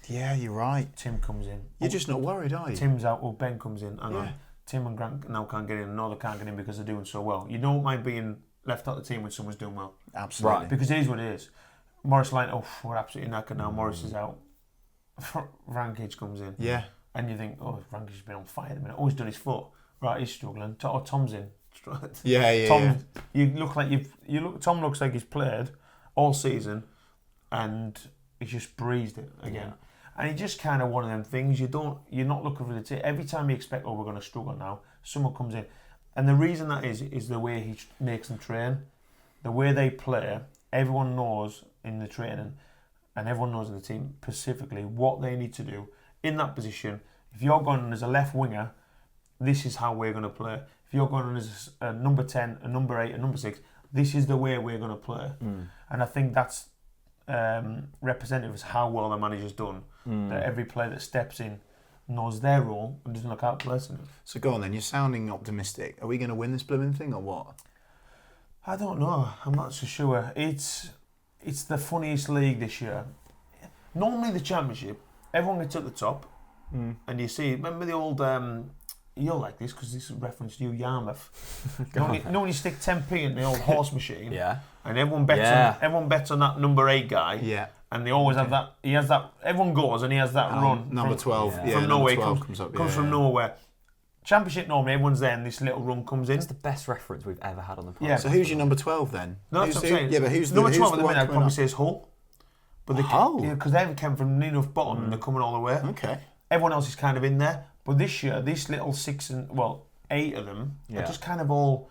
Yeah, you're right. Tim comes in. You're just not worried, are you? Tim's out. Well, Ben comes in. Hang on. Tim and Grant now can't get in. No, they can't get in because they're doing so well. You don't mind being left out of the team when someone's doing well. Absolutely. Right. Because it is what it is. Morris line, we're absolutely knackered now. Morris is out. Rankage comes in. Yeah. And you think, Rankage's been on fire at the minute. He's done his foot. Right, he's struggling. Tom's in. Yeah. Tom looks like he's played all season and he's just breezed it again. Yeah. And he's just kind of one of them things. You're not looking for the team. Every time you expect, we're going to struggle now, someone comes in. And the reason that is the way he makes them train, the way they play. Everyone knows in the training, and everyone knows in the team specifically what they need to do in that position. If you're going on as a left winger, this is how we're going to play. If you're going on as a number 10, a number 8, a number 6, this is the way we're going to play. And I think that's representative of how well the manager's done. That every player that steps in knows their role and doesn't look out for less. So go on then, you're sounding optimistic. Are we going to win this blooming thing or what? I don't know. I'm not so sure. It's the funniest league this year. Normally the Championship, everyone gets at the top, and you see. Remember the old? You'll like this because this is reference to you, Yarmouth. Normally stick 10p in the old horse machine. Yeah. And everyone bets on that number 8 guy. Yeah. And they always have that. He has that. Everyone goes and he has that run. Number 12. From nowhere. Comes from nowhere. Championship normally everyone's there and this little run comes in. It's the best reference we've ever had on the podcast. Yeah. So who's your number 12 then? No, that's what I'm saying. Yeah, but who's number 12 at at the minute? I'd probably say is Holt. But because they came from near enough bottom and they're coming all the way. Okay. Everyone else is kind of in there. But this year, this little 8 of them are just kind of all.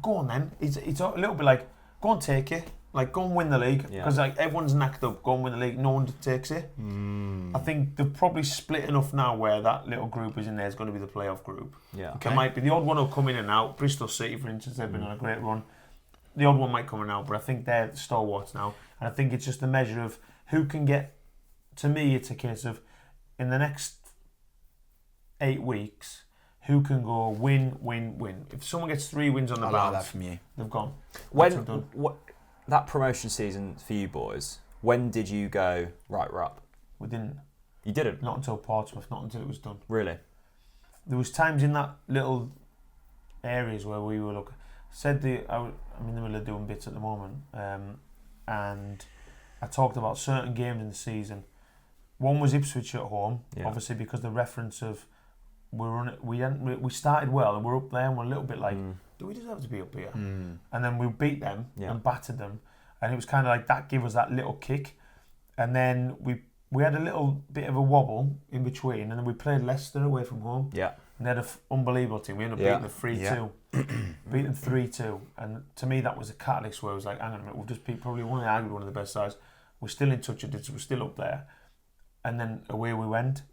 Go on then. It's a little bit like go and take it. Like, go and win the league. Because like everyone's knacked up, go and win the league. No one takes it. I think they're probably split enough now where that little group is in there is going to be the playoff group. Yeah. Okay. There might be the odd one will come in and out. Bristol City, for instance, they've been on a great run. The odd one might come in and out, but I think they're stalwarts now. And I think it's just a measure of who can get... To me, it's a case of, in the next 8 weeks, who can go win, win, win. If someone gets 3 wins on the bounce, that from you. they've gone. That promotion season for you boys, when did you go, right, we're up? We didn't. You didn't? Not until Portsmouth, not until it was done. Really? There was times in that little areas where we were I'm in the middle of doing bits at the moment, and I talked about certain games in the season. One was Ipswich at home, obviously because the reference of we started well and we're up there and we're a little bit like, do we deserve to be up here? And then we beat them and battered them, and it was kind of like that gave us that little kick, and then we had a little bit of a wobble in between, and then we played Leicester away from home. Yeah. And they had an unbelievable team. We ended up beating them 3-2. Beat them 3-2. And to me, that was a catalyst where I was like, hang on a minute, we've just beat probably one of the best sides. We're still in touch with it, we're still up there. And then away we went.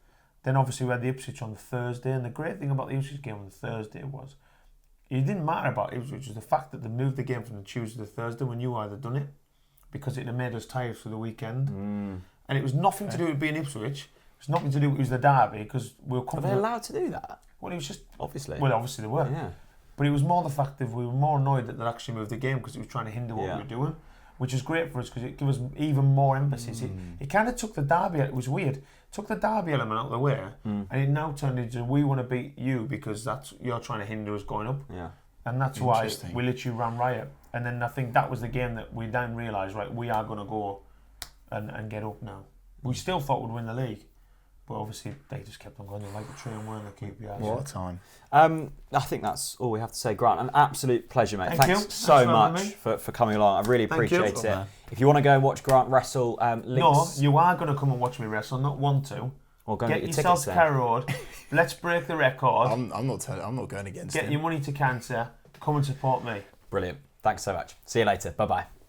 Then obviously we had the Ipswich on the Thursday. And the great thing about the Ipswich game on the Thursday was, it didn't matter about Ipswich, was the fact that they moved the game from the Tuesday to the Thursday when you either done it, because it had made us tired for the weekend. And it was nothing to do with being Ipswich. It was nothing to do with it was the derby, because we were... Are they allowed to do that? Well, it was just... Obviously. Well, obviously they were. Yeah. But it was more the fact that we were more annoyed that they actually moved the game because it was trying to hinder what we were doing, which is great for us because it gave us even more emphasis. It kind of took the derby... It was weird. Took the derby element out of the way, and it now turned into, we want to beat you because you're trying to hinder us going up. Yeah. And that's why we literally ran riot. And then I think that was the game that we then realised, right, we are going to go and get up now. We still thought we'd win the league, but obviously they just kept on going. They like the train, weren't they, KPIs? What a time. I think that's all we have to say. Grant, an absolute pleasure, mate. Thanks so much for coming along. I really appreciate it. If you want to go and watch Grant wrestle, links... No, you are going to come and watch me wrestle, not want to. Well, go get yourself to Carrow Road. Let's break the record. I'm not going against Get him. your money to cancer. Come and support me. Brilliant. Thanks so much. See you later. Bye-bye.